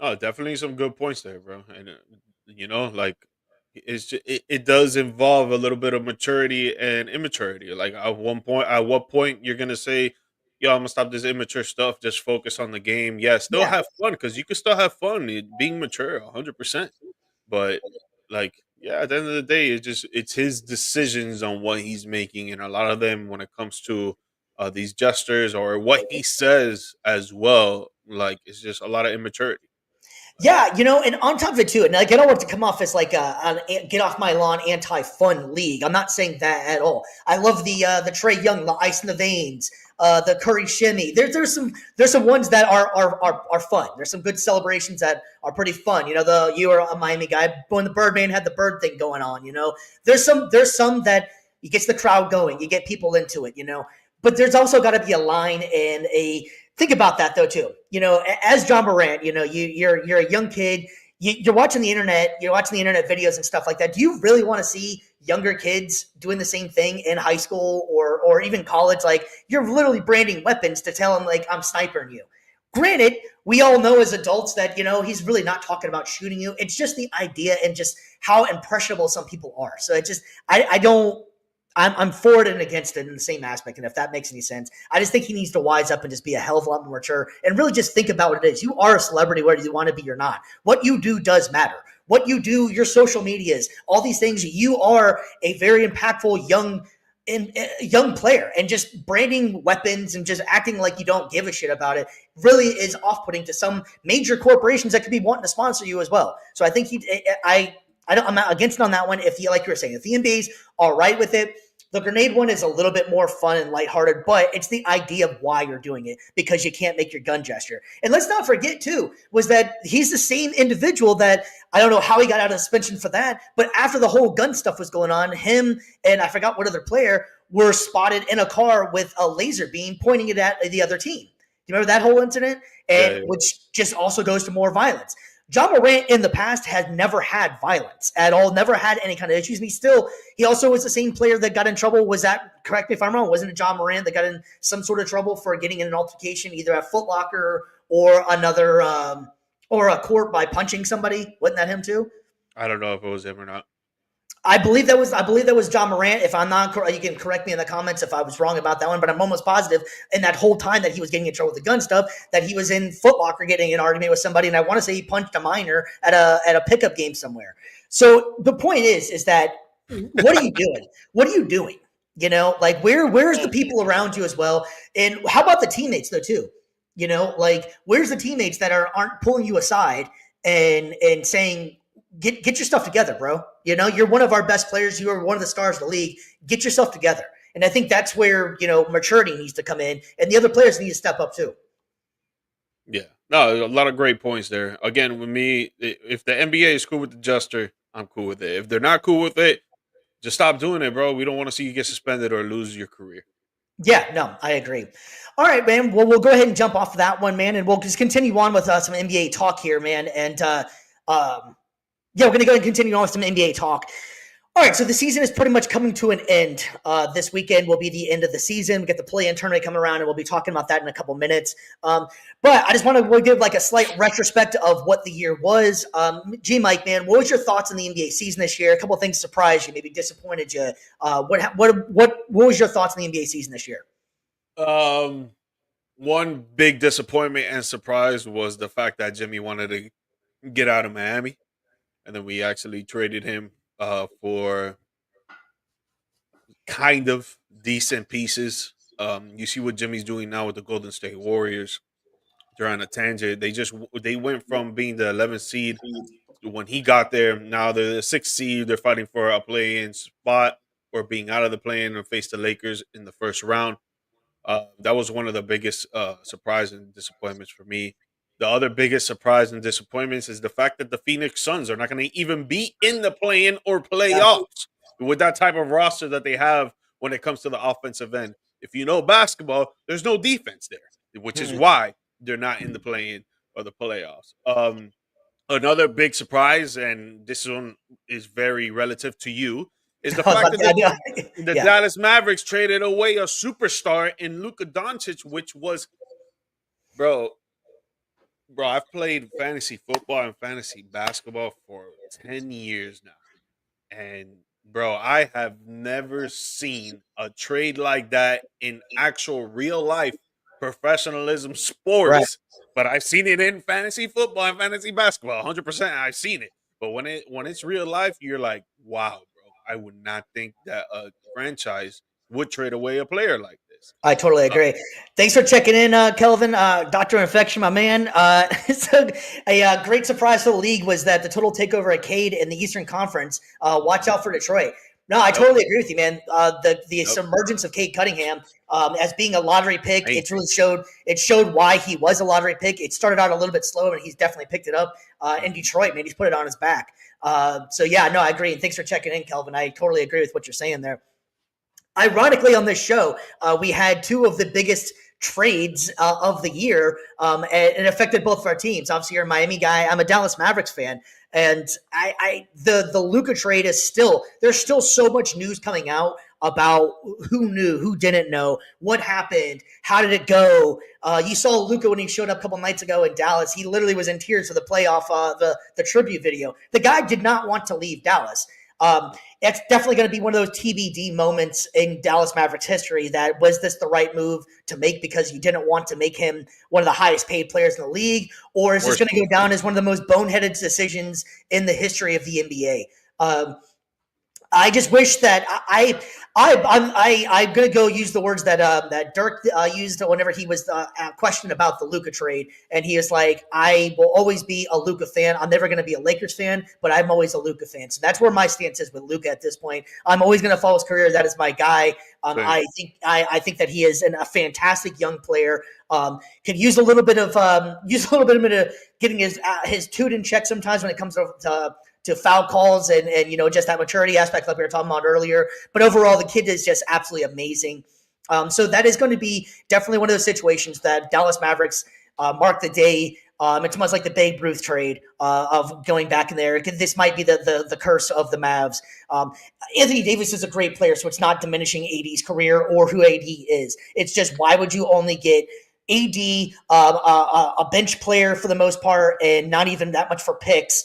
Oh, definitely some good points there, bro. And like it does involve a little bit of maturity and immaturity. Like at what point you're gonna say, "Yo, I'm gonna stop this immature stuff. Just focus on the game." Yeah, still have fun because you can still have fun being mature, 100%. But like, yeah, at the end of the day, it's his decisions on what he's making, and a lot of them when it comes to these gestures or what he says as well, like it's just a lot of immaturity. Yeah, and on top of it too, and like I don't want to come off as like a get off my lawn anti-fun league. I'm not saying that at all. I love the Trae Young, the ice in the veins, the Curry shimmy. There's some ones that are fun. There's some good celebrations that are pretty fun. You are a Miami guy when the Birdman had the bird thing going on. There's some that it gets the crowd going. You get people into it. But there's also got to be a line and a think about that though too. As Ja Morant, you're a young kid. You're watching the internet. You're watching the internet videos and stuff like that. Do you really want to see younger kids doing the same thing in high school or even college? Like you're literally branding weapons to tell them like I'm snipering you. Granted, we all know as adults that he's really not talking about shooting you. It's just the idea and just how impressionable some people are. So it just I don't. I'm for it and against it in the same aspect. And if that makes any sense, I just think he needs to wise up and just be a hell of a lot more mature and really just think about what it is. You are a celebrity, whether you want to be or not. What you do does matter. What you do, your social medias, all these things, you are a very impactful young player, and just branding weapons and just acting like you don't give a shit about it really is off-putting to some major corporations that could be wanting to sponsor you as well. So I think I'm not against it on that one. If like you were saying, if the NBA's all right with it, the grenade one is a little bit more fun and lighthearted, but it's the idea of why you're doing it because you can't make your gun gesture. And let's not forget too, was that he's the same individual that I don't know how he got out of suspension for that, but after the whole gun stuff was going on, him and I forgot what other player were spotted in a car with a laser beam pointing it at the other team. Do you remember that whole incident? And Yeah. which just also goes to more violence. Ja Morant in the past has never had violence at all, never had any kind of issues. And he also was the same player that got in trouble. Was that, correct me if I'm wrong, wasn't it Ja Morant that got in some sort of trouble for getting in an altercation either at Foot Locker or another, or a court by punching somebody? Wasn't that him too? I don't know if it was him or not. I believe that was Ja Morant. If I'm not, you can correct me in the comments if I was wrong about that one. But I'm almost positive in that whole time that he was getting in trouble with the gun stuff, that he was in Foot Locker getting an argument with somebody, and I want to say he punched a minor at a pickup game somewhere. So the point is that what are you doing? What are you doing? You know, like where's the people around you as well? And how about the teammates though too? You know, like where's the teammates that aren't pulling you aside and saying, get your stuff together, bro. You know, you're one of our best players. You are one of the stars of the league. Get yourself together. And I think that's where, maturity needs to come in, and the other players need to step up too. Yeah. No, a lot of great points there. Again, with me, if the NBA is cool with the jester, I'm cool with it. If they're not cool with it, just stop doing it, bro. We don't want to see you get suspended or lose your career. Yeah, no, I agree. All right, man. Well, we'll go ahead and jump off of that one, man, and we'll just continue on with some NBA talk here, man. And yeah, we're going to go ahead and continue on with some NBA talk. All right, so the season is pretty much coming to an end. This weekend will be the end of the season. We get the play-in tournament coming around, and we'll be talking about that in a couple minutes. But I just want to give like a slight retrospect of what the year was. Mike, man, what was your thoughts on the NBA season this year? A couple of things surprised you, maybe disappointed you. What was your thoughts on the NBA season this year? One big disappointment and surprise was the fact that Jimmy wanted to get out of Miami, and then we actually traded him for kind of decent pieces. You see what Jimmy's doing now with the Golden State Warriors. They're on a tangent. They went from being the 11th seed when he got there. Now they're the 6th seed. They're fighting for a play-in spot or being out of the play-in and face the Lakers in the first round. That was one of the biggest surprise and disappointments for me. The other biggest surprise and disappointments is the fact that the Phoenix Suns are not going to even be in the play-in or playoffs with that type of roster that they have when it comes to the offensive end. If you know basketball, there's no defense there, which is why they're not in the play-in or the playoffs. Another big surprise, and this one is very relative to you, is the fact that the Dallas Mavericks traded away a superstar in Luka Doncic, which was, bro, I've played fantasy football and fantasy basketball for 10 years now. And, bro, I have never seen a trade like that in actual real life professionalism sports. Right. But I've seen it in fantasy football and fantasy basketball. 100% I've seen it. But when it's real life, you're like, wow, bro, I would not think that a franchise would trade away a player like this. I totally agree. Thanks for checking in, Kelvin. Dr. Infection, my man. So a great surprise for the league was that the total takeover of Cade in the Eastern Conference. Watch out for Detroit. No, I totally agree with you, man. The submergence of Cade Cunningham as being a lottery pick, it really showed why he was a lottery pick. It started out a little bit slow, and he's definitely picked it up in Detroit, man. He's put it on his back. So, yeah, no, I agree. And thanks for checking in, Kelvin. I totally agree with what you're saying there. Ironically, on this show, we had two of the biggest trades of the year, and it affected both of our teams. Obviously, you're a Miami guy. I'm a Dallas Mavericks fan, and the Luka trade is there's still so much news coming out about who knew, who didn't know, what happened, how did it go. You saw Luka when he showed up a couple nights ago in Dallas. He literally was in tears for the playoff, the tribute video. The guy did not want to leave Dallas. It's definitely going to be one of those TBD moments in Dallas Mavericks history. That was this the right move to make because you didn't want to make him one of the highest paid players in the league, or is this going to go down as one of the most boneheaded decisions in the history of the NBA? I just wish that I'm going to go use the words that Dirk used whenever he was questioned about the Luka trade, and he was like, "I will always be a Luka fan. I'm never going to be a Lakers fan, but I'm always a Luka fan." So that's where my stance is with Luka at this point. I'm always going to follow his career. That is my guy. I think that he is a fantastic young player. Could use a little bit of getting his toot in check sometimes when it comes to to foul calls and just that maturity aspect like we were talking about earlier. But overall, the kid is just absolutely amazing. So that is going to be definitely one of those situations that Dallas Mavericks mark the day. It's much like the Babe Ruth trade of going back in there. This might be the curse of the Mavs. Anthony Davis is a great player, so it's not diminishing AD's career or who AD is. It's just why would you only get AD, a bench player for the most part, and not even that much for picks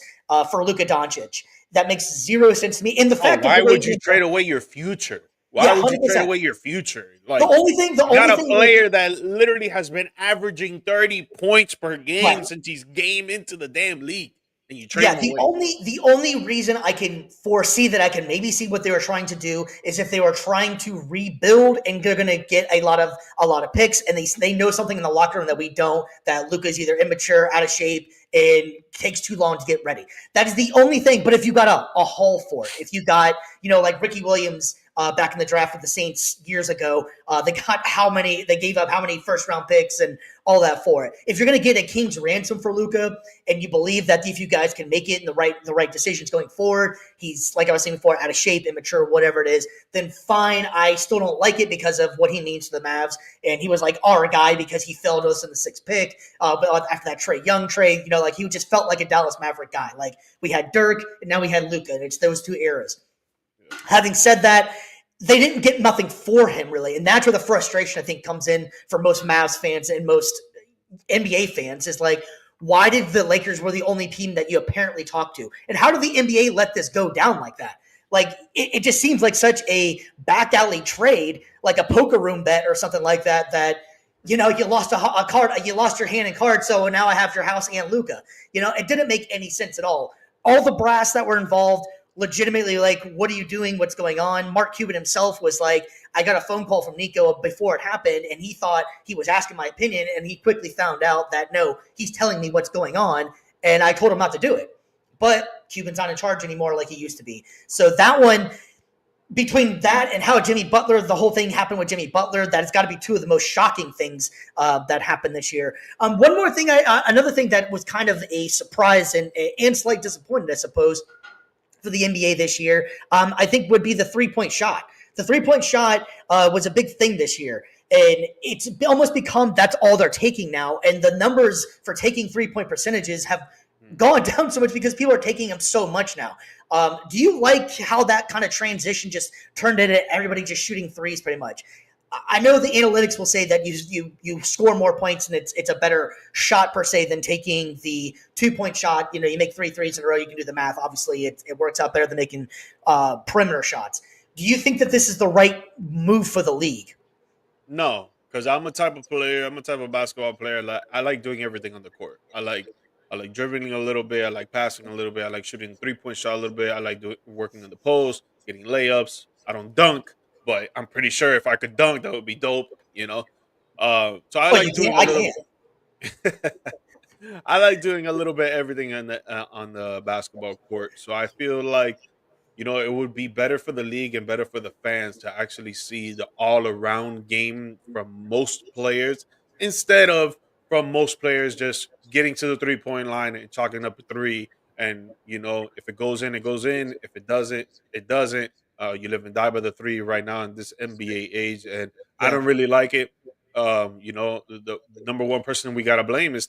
for Luka Doncic? That makes zero sense to me. And the fact of why the way would you trade away your future? Why yeah, would you trade 100%. away your future? The Like, only thing, you got a player that literally has been averaging 30 points per game right. since he's came into the damn league, and you trade Yeah, him the away. only reason I can foresee that I can maybe see what they were trying to do is if they were trying to rebuild and they're going to get a lot of picks and they know something in the locker room that we don't, that Luka's either immature, out of shape, and takes too long to get ready. That is the only thing. But if you got a haul for it, if you got like Ricky Williams back in the draft with the Saints years ago, they gave up how many first round picks and all that for it. If you're going to get a king's ransom for Luka, and you believe that if you guys can make it in the right decisions going forward, he's, like I was saying before, out of shape, immature, whatever it is, then fine. I still don't like it because of what he means to the Mavs, and he was like our guy because he fell to us in the sixth pick. But after that Trae Young trade, like he just felt like a Dallas Maverick guy. Like we had Dirk, and now we had Luka, and it's those two eras. Having said that, they didn't get nothing for him really, and that's where the frustration I think comes in for most Mavs fans and most NBA fans is like, why did the Lakers were the only team that you apparently talked to? And how did the NBA let this go down like that? Like, it just seems like such a back alley trade, like a poker room bet or something like that, that, you lost a card, you lost your hand in cards, so now I have your house and Luka. It didn't make any sense at all. All the brass that were involved legitimately like, what are you doing? What's going on? Mark Cuban himself was like, I got a phone call from Nico before it happened, and he thought he was asking my opinion, and he quickly found out that no, he's telling me what's going on, and I told him not to do it. But Cuban's not in charge anymore like he used to be. So that one, between that and how Jimmy Butler, the whole thing happened with Jimmy Butler, that has got to be two of the most shocking things that happened this year. One more thing, another thing that was kind of a surprise and slight disappointment, I suppose, for the NBA this year, I think would be the three-point shot. The three-point shot was a big thing this year. And it's almost become that's all they're taking now. And the numbers for taking three-point percentages have gone down so much because people are taking them so much now. Do you like how that kind of transition just turned into everybody just shooting threes pretty much? I know the analytics will say that you score more points and it's a better shot per se than taking the 2-point shot. You make 3 threes in a row. You can do the math. Obviously, it works out better than making perimeter shots. Do you think that this is the right move for the league? No, because I'm a type of player. I'm a type of basketball player. Like, I like doing everything on the court. I like dribbling a little bit. I like passing a little bit. I like shooting 3-point shot a little bit. I like working on the post, getting layups. I don't dunk, but I'm pretty sure if I could dunk, that would be dope. So I Oh, you like can't. doing a I little. can't. I like doing a little bit everything on the basketball court. So I feel like it would be better for the league and better for the fans to actually see the all around game from most players instead of from most players just getting to the 3-point line and chalking up a three. And, if it goes in, it goes in. If it doesn't, it doesn't. You live and die by the three right now in this NBA age. And I Yeah. don't really like it. The number one person we got to blame is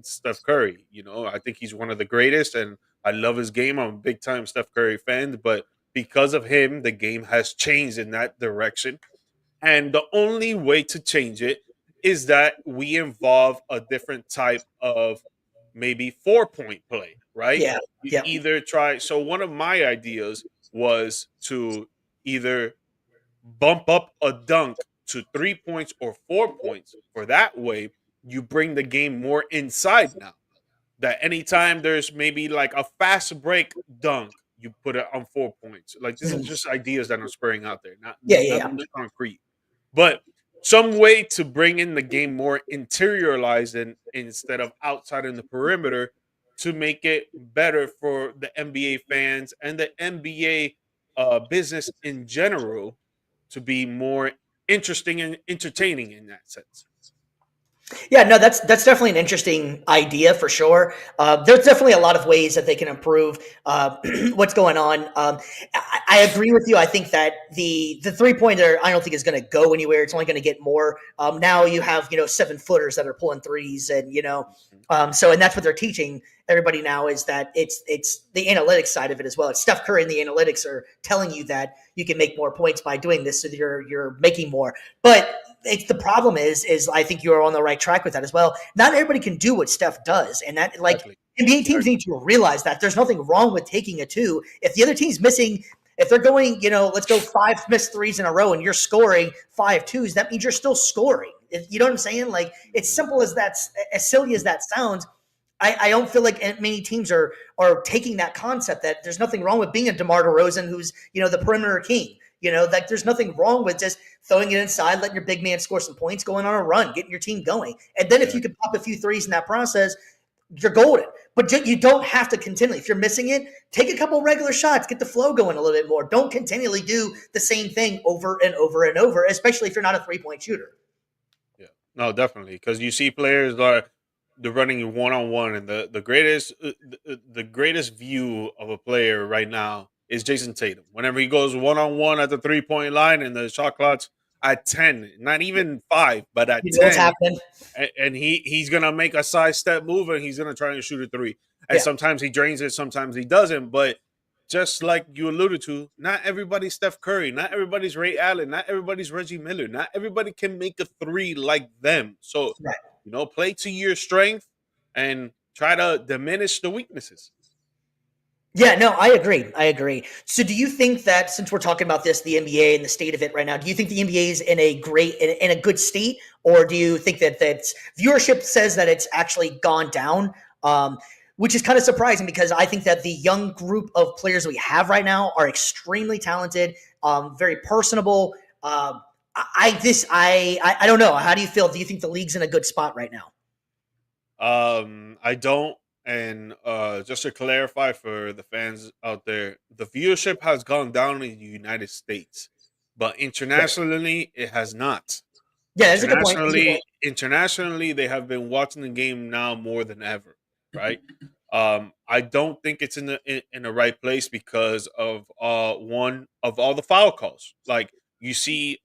Steph Curry. I think he's one of the greatest, and I love his game. I'm a big time Steph Curry fan, but because of him, the game has changed in that direction. And the only way to change it is that we involve a different type of maybe 4-point play, right? Yeah. You Yeah. either try. So, one of my ideas was to either bump up a dunk to 3 points or 4 points. For that way, you bring the game more inside now that anytime there's maybe like a fast break dunk, you put it on 4 points. Like, this is Mhm. just ideas that I'm spurring out there, Yeah. Yeah. nothing Yeah. concrete, but some way to bring in the game more interiorized and instead of outside in the perimeter to make it better for the NBA fans and the NBA business in general to be more interesting and entertaining in that sense. Yeah, no, that's definitely an interesting idea for sure. There's definitely a lot of ways that they can improve what's going on. I agree with you. I think that the 3 pointer I don't think is going to go anywhere. It's only going to get more. Now you have 7 footers that are pulling threes, and Mhm. so and that's what they're teaching everybody now is that it's the analytics side of it as well. It's Steph Curry and the analytics are telling you that you can make more points by doing this, so you're making more. But it's the problem is I think you're on the right track with that as well. Not everybody can do what Steph does, and that like Exactly. NBA teams Exactly. need to realize that there's nothing wrong with taking a two. If the other team's missing, if they're going, let's go 5 missed threes in a row, and you're scoring 5 twos, that means you're still scoring. You know what I'm saying? Like it's Mhm. simple as that. As silly as that sounds, I don't feel like many teams are taking that concept that there's nothing wrong with being a DeMar DeRozan who's the perimeter king. Like there's nothing wrong with just throwing it inside, letting your big man score some points, going on a run, getting your team going, and then if you Exactly. can pop a few threes in that process, you're golden. But you don't have to continually. If you're missing it, take a couple regular shots, get the flow going a little bit more. Don't continually do the same thing over and over and over, especially if you're not a 3 point shooter. Yeah. No, definitely. Because you see players are they're running one on one, and the greatest the greatest view of a player right now is Jason Tatum. Whenever he goes one on one at the 3 point line, and the shot clock's at 10, not even 5, but at You know what's 10, happening? and he's gonna make a side step move, and he's gonna try and shoot a three. And Yeah, sometimes he drains it, sometimes he doesn't. But just like you alluded to, not everybody's Steph Curry, not everybody's Ray Allen, not everybody's Reggie Miller, not everybody can make a three like them. So right. play to your strength and try to diminish the weaknesses. Yeah, no, I agree. I agree. So, do you think that since we're talking about this, the NBA and the state of it right now, do you think the NBA is in a in a good state, or do you think that viewership says that it's actually gone down? Which is kind of surprising because I think that the young group of players we have right now are extremely talented, very personable. I don't know. How do you feel? Do you think the league's in a good spot right now? I don't. And just to clarify for the fans out there, the viewership has gone down in the United States, but Yeah, internationally it has not. yeah, that's a good point. That's a good point. Internationally, they have been watching the game now more than ever, right? I don't think it's in the right place because of one of all the foul calls. Like you see,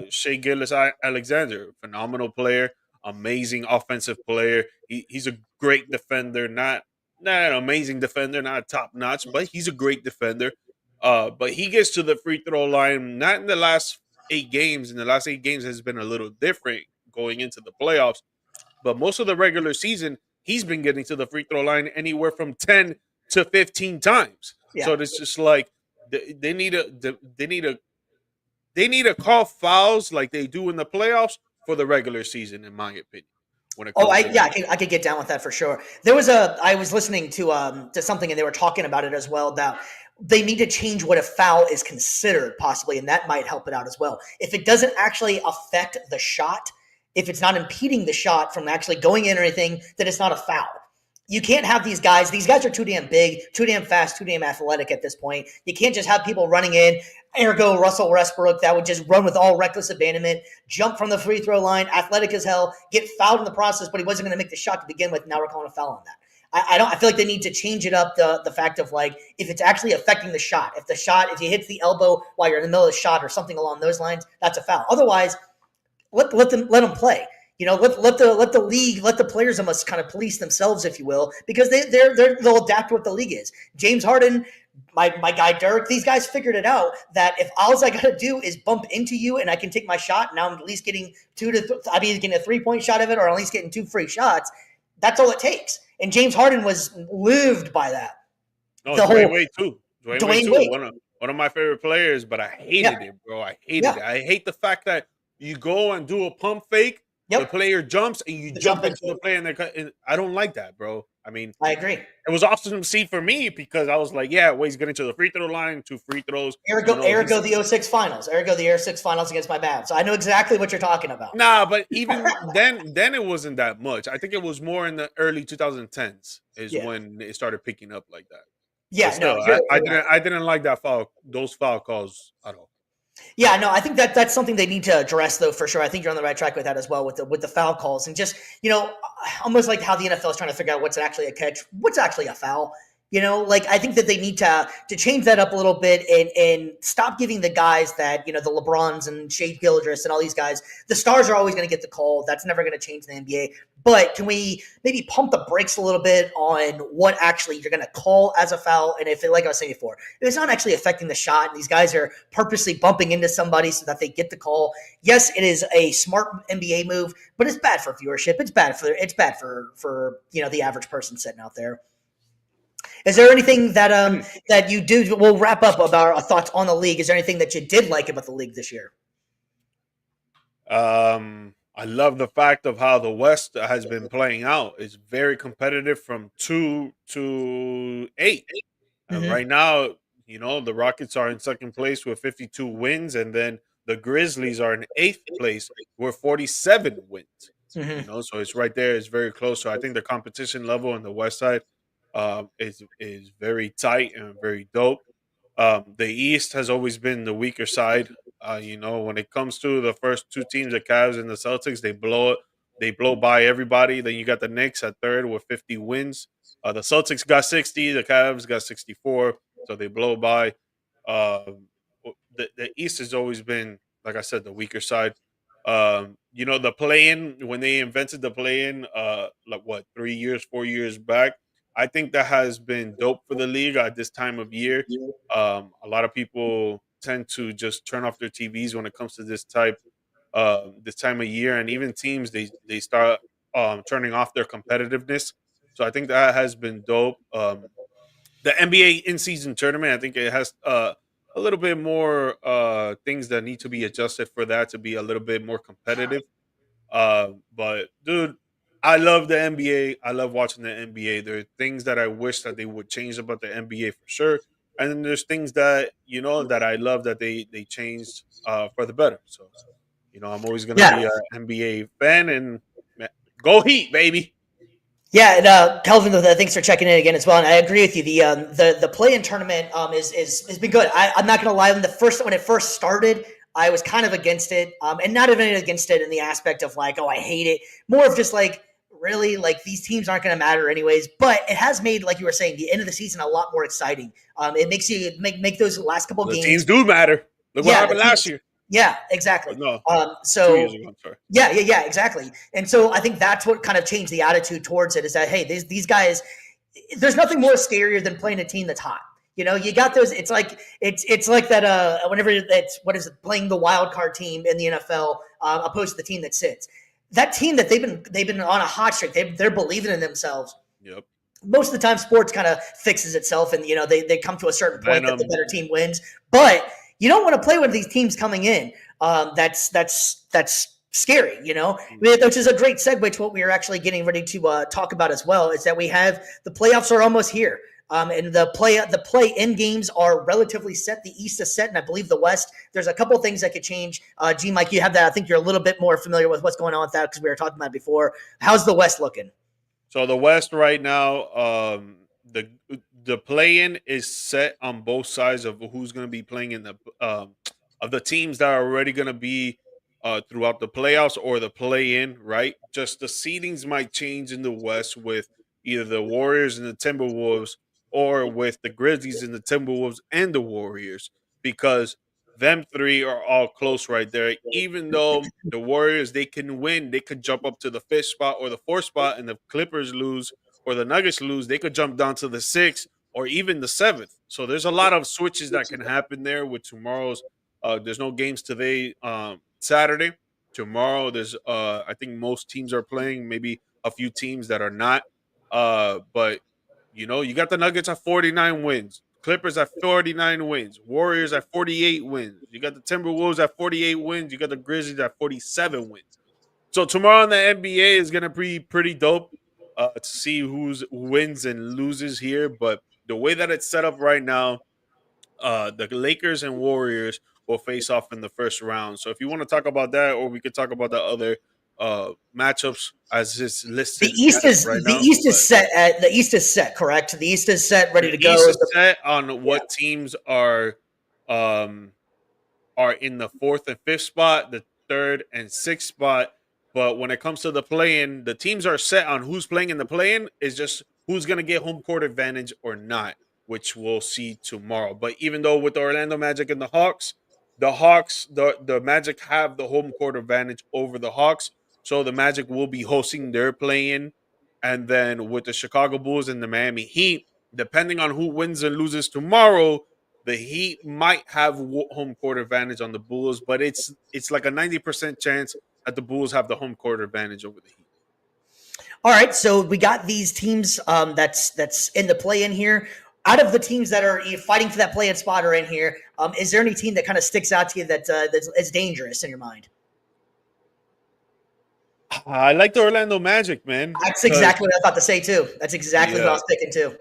Shea Gillis Alexander, phenomenal player, amazing offensive player. He's a great defender, not an amazing defender, not top notch, but he's a great defender. But he gets to the free throw line not in the last 8 games. In the last 8 games has been a little different going into the playoffs. But most of the regular season, he's been getting to the free throw line anywhere from 10 to 15 times. Yeah. So it's just like they need they need to call fouls like they do in the playoffs for the regular season, in my opinion. When it Oh, comes to that, I could get down with that for sure. I was listening to something and they were talking about it as well that they need to change what a foul is considered possibly, and that might help it out as well. If it doesn't actually affect the shot, if it's not impeding the shot from actually going in or anything, then it's not a foul. You can't have these guys. These guys are too damn big, too damn fast, too damn athletic at this point. You can't just have people running in. Ergo, Russell Westbrook that would just run with all reckless abandonment, jump from the free throw line, athletic as hell, get fouled in the process, but he wasn't going to make the shot to begin with. Now we're calling a foul on that. I don't. I feel like they need to change it up. The fact of like if it's actually affecting the shot, if he hits the elbow while you're in the middle of the shot or something along those lines, that's a foul. Otherwise, let them play. Let the league, let the players almost kind of police themselves, if you will, because they'll adapt to what the league is. James Harden, my guy Dirk, these guys figured it out that if all I got to do is bump into you and I can take my shot, now I'm at least getting I'm either getting a 3 point shot of it or at least getting 2 free shots. That's all it takes. And James Harden was lived by that. no, The Dwayne whole Wade too. Dwayne Wade Dwayne too. Wade. One of my favorite players, but I Yeah, hated it, bro. I hated yeah, it. I hate the fact that you go and do a pump fake, the yep. player jumps and you The jump jump into into the it. play, and I don't like that, bro. I mean, I agree. it was awesome to see for me because I was like, yeah, Wade's getting to the free throw line, 2 free throws. Ergo He's the '06 finals. Ergo the '06 finals against my Mavs. So I know exactly what you're talking about. nah, but even then it wasn't that much. I think it was more in the early 2010s is Yeah. when it started picking up like that. But Yeah, no, still, you're right. I didn't like those foul calls at all. Yeah, no, I think that's something they need to address, though, for sure. I think you're on the right track with that as well, with the foul calls, and just almost like how the NFL is trying to figure out what's actually a catch, what's actually a foul. Like I think that they need to change that up a little bit and stop giving the guys that the LeBrons and Shea Gilgeous and all these guys. The stars are always going to get the call. That's never going to change in the NBA. But can we maybe pump the brakes a little bit on what actually you're going to call as a foul? And if, like I was saying before, if it's not actually affecting the shot, and these guys are purposely bumping into somebody so that they get the call. Yes, it is a smart NBA move, but it's bad for viewership. It's bad for the average person sitting out there. Is there anything that you do? We'll wrap up about our thoughts on the league. Is there anything that you did like about the league this year? I love the fact of how the West has been playing out. It's very competitive from 2 to 8. And Mm-hmm. right now, the Rockets are in second place with 52 wins, and then the Grizzlies are in eighth place with 47 wins. Mm-hmm. So it's right there. It's very close. So I think the competition level on the West side is very tight and very dope. The East has always been the weaker side. When it comes to the first two teams, the Cavs and the Celtics, they blow it. They blow by everybody. Then you got the Knicks at third with 50 wins. The Celtics got 60. The Cavs got 64. So they blow by. The East has always been, like I said, the weaker side. The play-in, when they invented the play-in, like what, 3 years, 4 years back, I think that has been dope for the league at this time of year. A lot of people tend to just turn off their TVs when it comes to this time of year, and even teams they start turning off their competitiveness. So I think that has been dope. The NBA in season tournament, I think it has a little bit more things that need to be adjusted for that to be a little bit more competitive. But dude, I love the NBA. I love watching the NBA. There are things that I wish that they would change about the NBA for sure, and then there's things that that I love that they changed for the better. So I'm always gonna be Yeah. an NBA fan, and go Heat, baby. Yeah, and Kelvin, thanks for checking in again as well. And I agree with you. The play-in tournament is has been good. I'm not going to lie. When it first started, I was kind of against it, and not even against it in the aspect of like, oh, I hate it. More of just like, really, like these teams aren't going to matter anyways. But it has made, like you were saying, the end of the season a lot more exciting. It makes you make those last couple The games. teams do matter. Look what Yeah, the happened last teams. year. Yeah, exactly. No, 2 years So ago. I'm sorry. yeah, exactly. And so I think that's what kind of changed the attitude towards it is that, hey, these guys, there's nothing more scarier than playing a team that's hot. You got those. It's like that. Whenever it's what is it, playing the wild card team in the NFL opposed to the team that sits. That team that they've been on a hot streak. They're believing in themselves. Yep. Most of the time, sports kind of fixes itself, and they come to a certain point that the Venom. better team wins. But you don't want to play with these teams coming in. That's scary, which is a great segue to what we are actually getting ready to talk about as well. Is that we have the playoffs are almost here. And the play in games are relatively set. The East is set, and I believe the West. There's a couple things that could change. G, Mike, you have that. I think you're a little bit more familiar with what's going on with that because we were talking about it before. How's the West looking? So the West right now, the play-in is set on both sides of who's going to be playing in the of the teams that are already going to be throughout the playoffs or the play-in. Right, just the seedings might change in the West with either the Warriors and the Timberwolves, or with the Grizzlies and the Timberwolves and the Warriors, because them three are all close right there. Even though the Warriors, they can win, they could jump up to the fifth spot or the fourth spot, and the Clippers lose or the Nuggets lose, they could jump down to the sixth or even the seventh. So there's a lot of switches that can happen there with tomorrow's. There's no games today, Saturday. Tomorrow, there's I think most teams are playing. Maybe a few teams that are not. But you got the Nuggets at 49 wins. Clippers at 49 wins. Warriors at 48 wins. You got the Timberwolves at 48 wins. You got the Grizzlies at 47 wins. So tomorrow in the NBA is gonna be pretty dope to see who wins and loses here. But the way that it's set up right now, the Lakers and Warriors will face off in the first round. So if you want to talk about that, or we could talk about the other matchups as it's The listed East as of is right the now. East But is set. The East is set. Correct. The East is set, ready the to East go. is set on Yeah. what teams are um are in the fourth and fifth spot, the third and sixth spot. But when it comes to the play-in, the teams are set on who's playing in the play-in. Is just who's going to get home court advantage or not, which we'll see tomorrow. But even though with the Orlando Magic and the Magic have the home court advantage over the Hawks, so the Magic will be hosting their play-in, and then with the Chicago Bulls and the Miami Heat, depending on who wins and loses tomorrow, the Heat might have home court advantage on the Bulls, but it's like a 90% chance that the Bulls have the home court advantage over the Heat. All right, so we got these teams that's in the play-in here. Out of the teams that are fighting for that play-in spot or in here, is there any team that kind of sticks out to you that is dangerous in your mind? I like the Orlando Magic, man. That's exactly what I thought to say too. That's exactly what I was thinking too.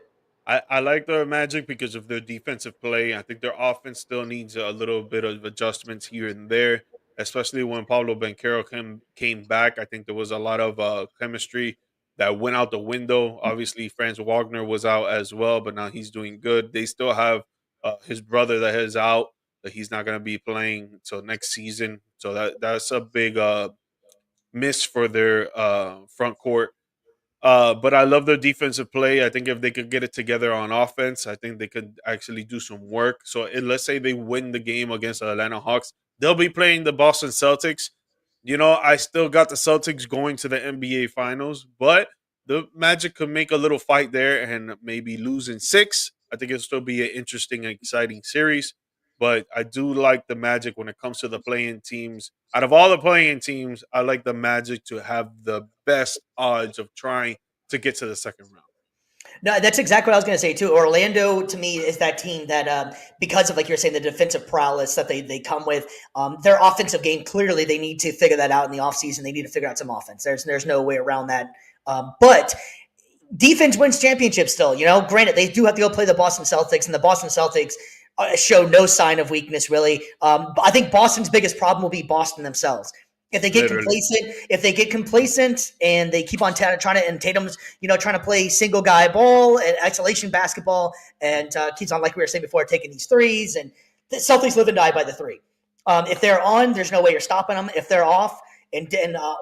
I like the Magic because of their defensive play. I think their offense still needs a little bit of adjustments here and there, especially when Pablo Banchero came back. I think there was a lot of chemistry that went out the window. Obviously, Franz Wagner was out as well, but now he's doing good. They still have his brother that is out, that he's not going to be playing until next season. So that's a big miss for their front court. But I love their defensive play. I think if they could get it together on offense, I think they could actually do some work. So let's say they win the game against the Atlanta Hawks, they'll be playing the Boston Celtics. I still got the Celtics going to the NBA Finals, but the Magic could make a little fight there and maybe lose in 6. I think it'll still be an interesting and exciting series. But I do like the Magic when it comes to the playing teams. Out of all the playing teams, I like the Magic to have the best odds of trying to get to the second round. No, that's exactly what I was going to say too. Orlando, to me, is that team that, because of, like you're saying, the defensive prowess that they come with, their offensive game, clearly they need to figure that out in the offseason. They need to figure out some offense. There's no way around that. But defense wins championships still. Granted, they do have to go play the Boston Celtics, and the Boston Celtics show no sign of weakness, really. I think Boston's biggest problem will be Boston themselves. If they get complacent and they keep on trying to, and Tatum's, trying to play single guy ball and isolation basketball, and keeps on, like we were saying before, taking these threes, and the Celtics live and die by the three. If they're on, there's no way you're stopping them. If they're off, and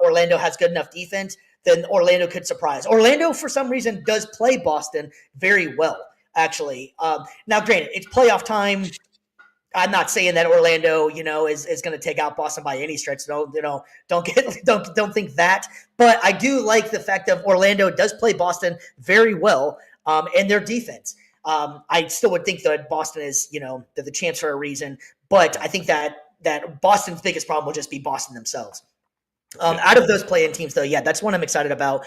Orlando has good enough defense, then Orlando could surprise. Orlando, for some reason, does play Boston very well, actually. Now, granted, it's playoff time. I'm not saying that Orlando, is going to take out Boston by any stretch. Don't think that. But I do like the fact that Orlando does play Boston very well, and their defense. I still would think that Boston is, they're the champs for a reason. But I think that Boston's biggest problem will just be Boston themselves. Out of those play-in teams, though, that's one I'm excited about.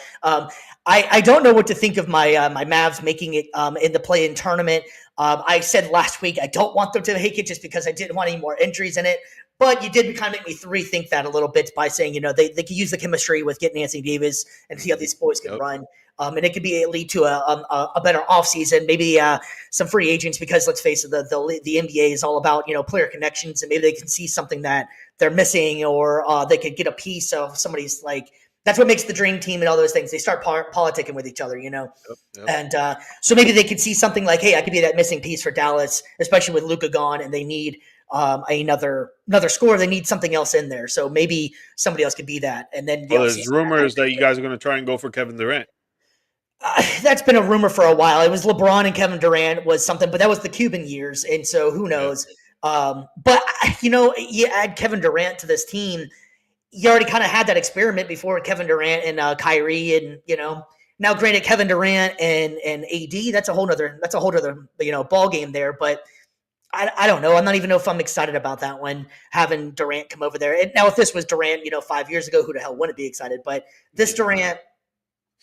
I don't know what to think of my my Mavs making it in the play-in tournament. I said last week I don't want them to make it just because I didn't want any more injuries in it. But you did kind of make me rethink that a little bit by saying, they could use the chemistry with getting Anthony Davis and see how these boys can run. And it could lead to a better offseason, maybe some free agents, because let's face it, the NBA is all about, player connections, and maybe they can see something that they're missing, or they could get a piece of somebody's, that's what makes the dream team and all those things. They start politicking with each other, Yep. And so maybe they could see something like, hey, I could be that missing piece for Dallas, especially with Luka gone, and they need another scorer. They need something else in there. So maybe somebody else could be that. And then there's rumors that you guys are going to try and go for Kevin Durant. That's been a rumor for a while. It was LeBron and Kevin Durant was something, but that was the Cuban years, and so who knows? But you add Kevin Durant to this team, you already kind of had that experiment before with Kevin Durant and Kyrie, and now granted Kevin Durant and AD, that's a whole other ball game there. But I don't know. I'm not even know if I'm excited about that one, having Durant come over there. Now, if this was Durant, 5 years ago, who the hell wouldn't be excited? But this Durant,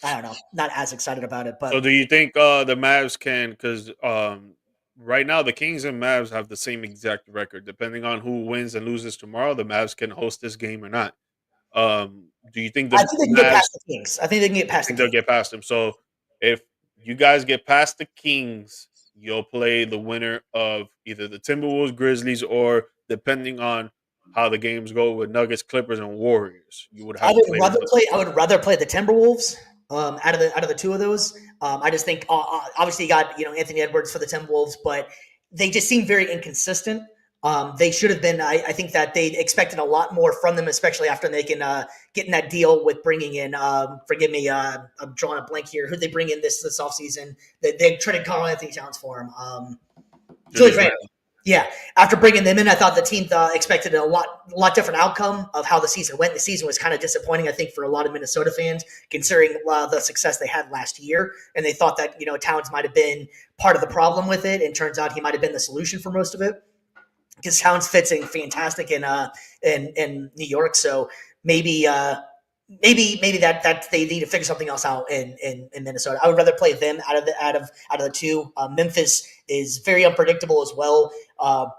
I don't know, not as excited about it. But so, do you think the Mavs can? Because right now, the Kings and Mavs have the same exact record. Depending on who wins and loses tomorrow, the Mavs can host this game or not. Do you think I think they can get past the Kings? I think they can get past. They'll get past them. So, if you guys get past the Kings, you'll play the winner of either the Timberwolves, Grizzlies, or depending on how the games go with Nuggets, Clippers, and Warriors. You would have. I would rather play the Timberwolves. Out of the two of those, I just think obviously you got Anthony Edwards for the Timberwolves, but they just seem very inconsistent. They should have been. I think that they expected a lot more from them, especially after making getting that deal with bringing in. Forgive me, I'm drawing a blank here. Who they bring in this offseason? They traded Carl Anthony Towns for him. Julius Randle. Yeah, after bringing them in, I thought the team expected a lot different outcome of how the season went. The season was kind of disappointing, I think, for a lot of Minnesota fans, considering the success they had last year, and they thought that Towns might have been part of the problem with it, and turns out he might have been the solution for most of it. Because Towns fits in fantastic in New York, so maybe that they need to figure something else out in Minnesota. I would rather play them out of the two. Memphis is very unpredictable as well,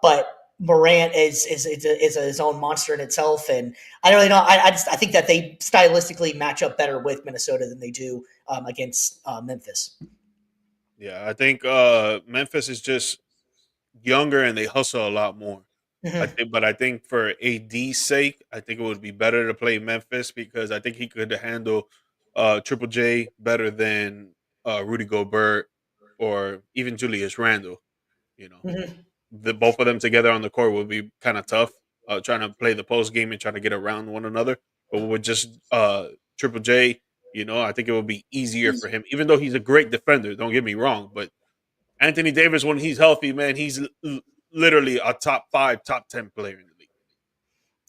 but Morant is his own monster in itself, and I don't really know. I think that they stylistically match up better with Minnesota than they do against Memphis. Yeah, I think Memphis is just younger and they hustle a lot more. Mm-hmm. I think for AD's sake, I think it would be better to play Memphis because I think he could handle Triple J better than Rudy Gobert or even Julius Randle. You know, Mm-hmm. the both of them together on the court would be kind of tough. Trying to play the post game and trying to get around one another, but with just Triple J, I think it would be easier for him. Even though he's a great defender, don't get me wrong, but Anthony Davis, when he's healthy, man, he's literally a top 5, top 10 player in the league.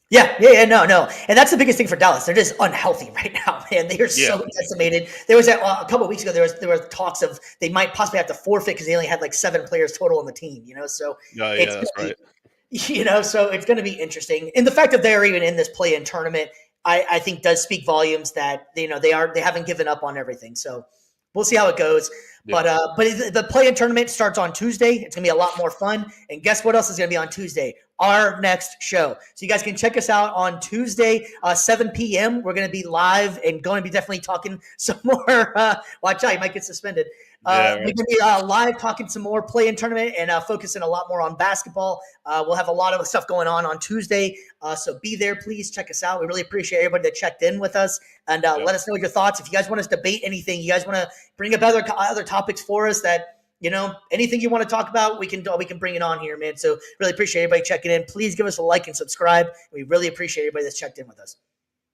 Yeah, no. And that's the biggest thing for Dallas. They're just unhealthy right now, man. They are Yeah, so decimated. There was a couple of weeks ago, there were talks of they might possibly have to forfeit because they only had like 7 players total on the team, So yeah, it's that's right. so it's going to be interesting. And the fact that they're even in this play-in tournament, I think does speak volumes that they haven't given up on everything. So we'll see how it goes. Yeah. But the play-in tournament starts on Tuesday. It's going to be a lot more fun. And guess what else is going to be on Tuesday? Our next show. So you guys can check us out on Tuesday, 7 p.m. We're going to be live and going to be definitely talking some more. Watch out, you might get suspended. Yeah, We're right. going to be live talking some more play-in tournament and focusing a lot more on basketball. We'll have a lot of stuff going on Tuesday. So be there, please check us out. We really appreciate everybody that checked in with us. And let us know your thoughts. If you guys want us to debate anything, you guys want to bring up other topics for us that, anything you want to talk about, we can bring it on here, man. So really appreciate everybody checking in. Please give us a like and subscribe. We really appreciate everybody that's checked in with us.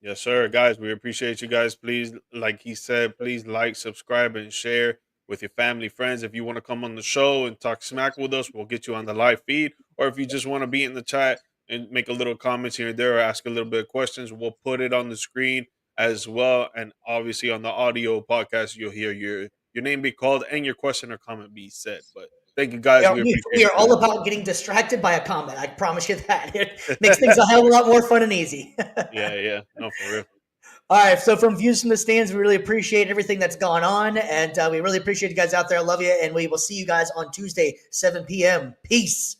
Yes, sir. Guys, we appreciate you guys. Please, like he said, please like, subscribe, and share with your family, friends. If you want to come on the show and talk smack with us, we'll get you on the live feed. Or if you just want to be in the chat and make a little comments here and there or ask a little bit of questions, we'll put it on the screen as well. And obviously on the audio podcast, you'll hear your name be called and your question or comment be said. But thank you guys. We appreciate We are it. all about getting distracted by a comment. I promise you that. It makes things a hell of a lot more fun and easy. Yeah. No, for real. All right. So from Views from the Stands, we really appreciate everything that's gone on. And we really appreciate you guys out there. I love you. And we will see you guys on Tuesday, 7 p.m. Peace.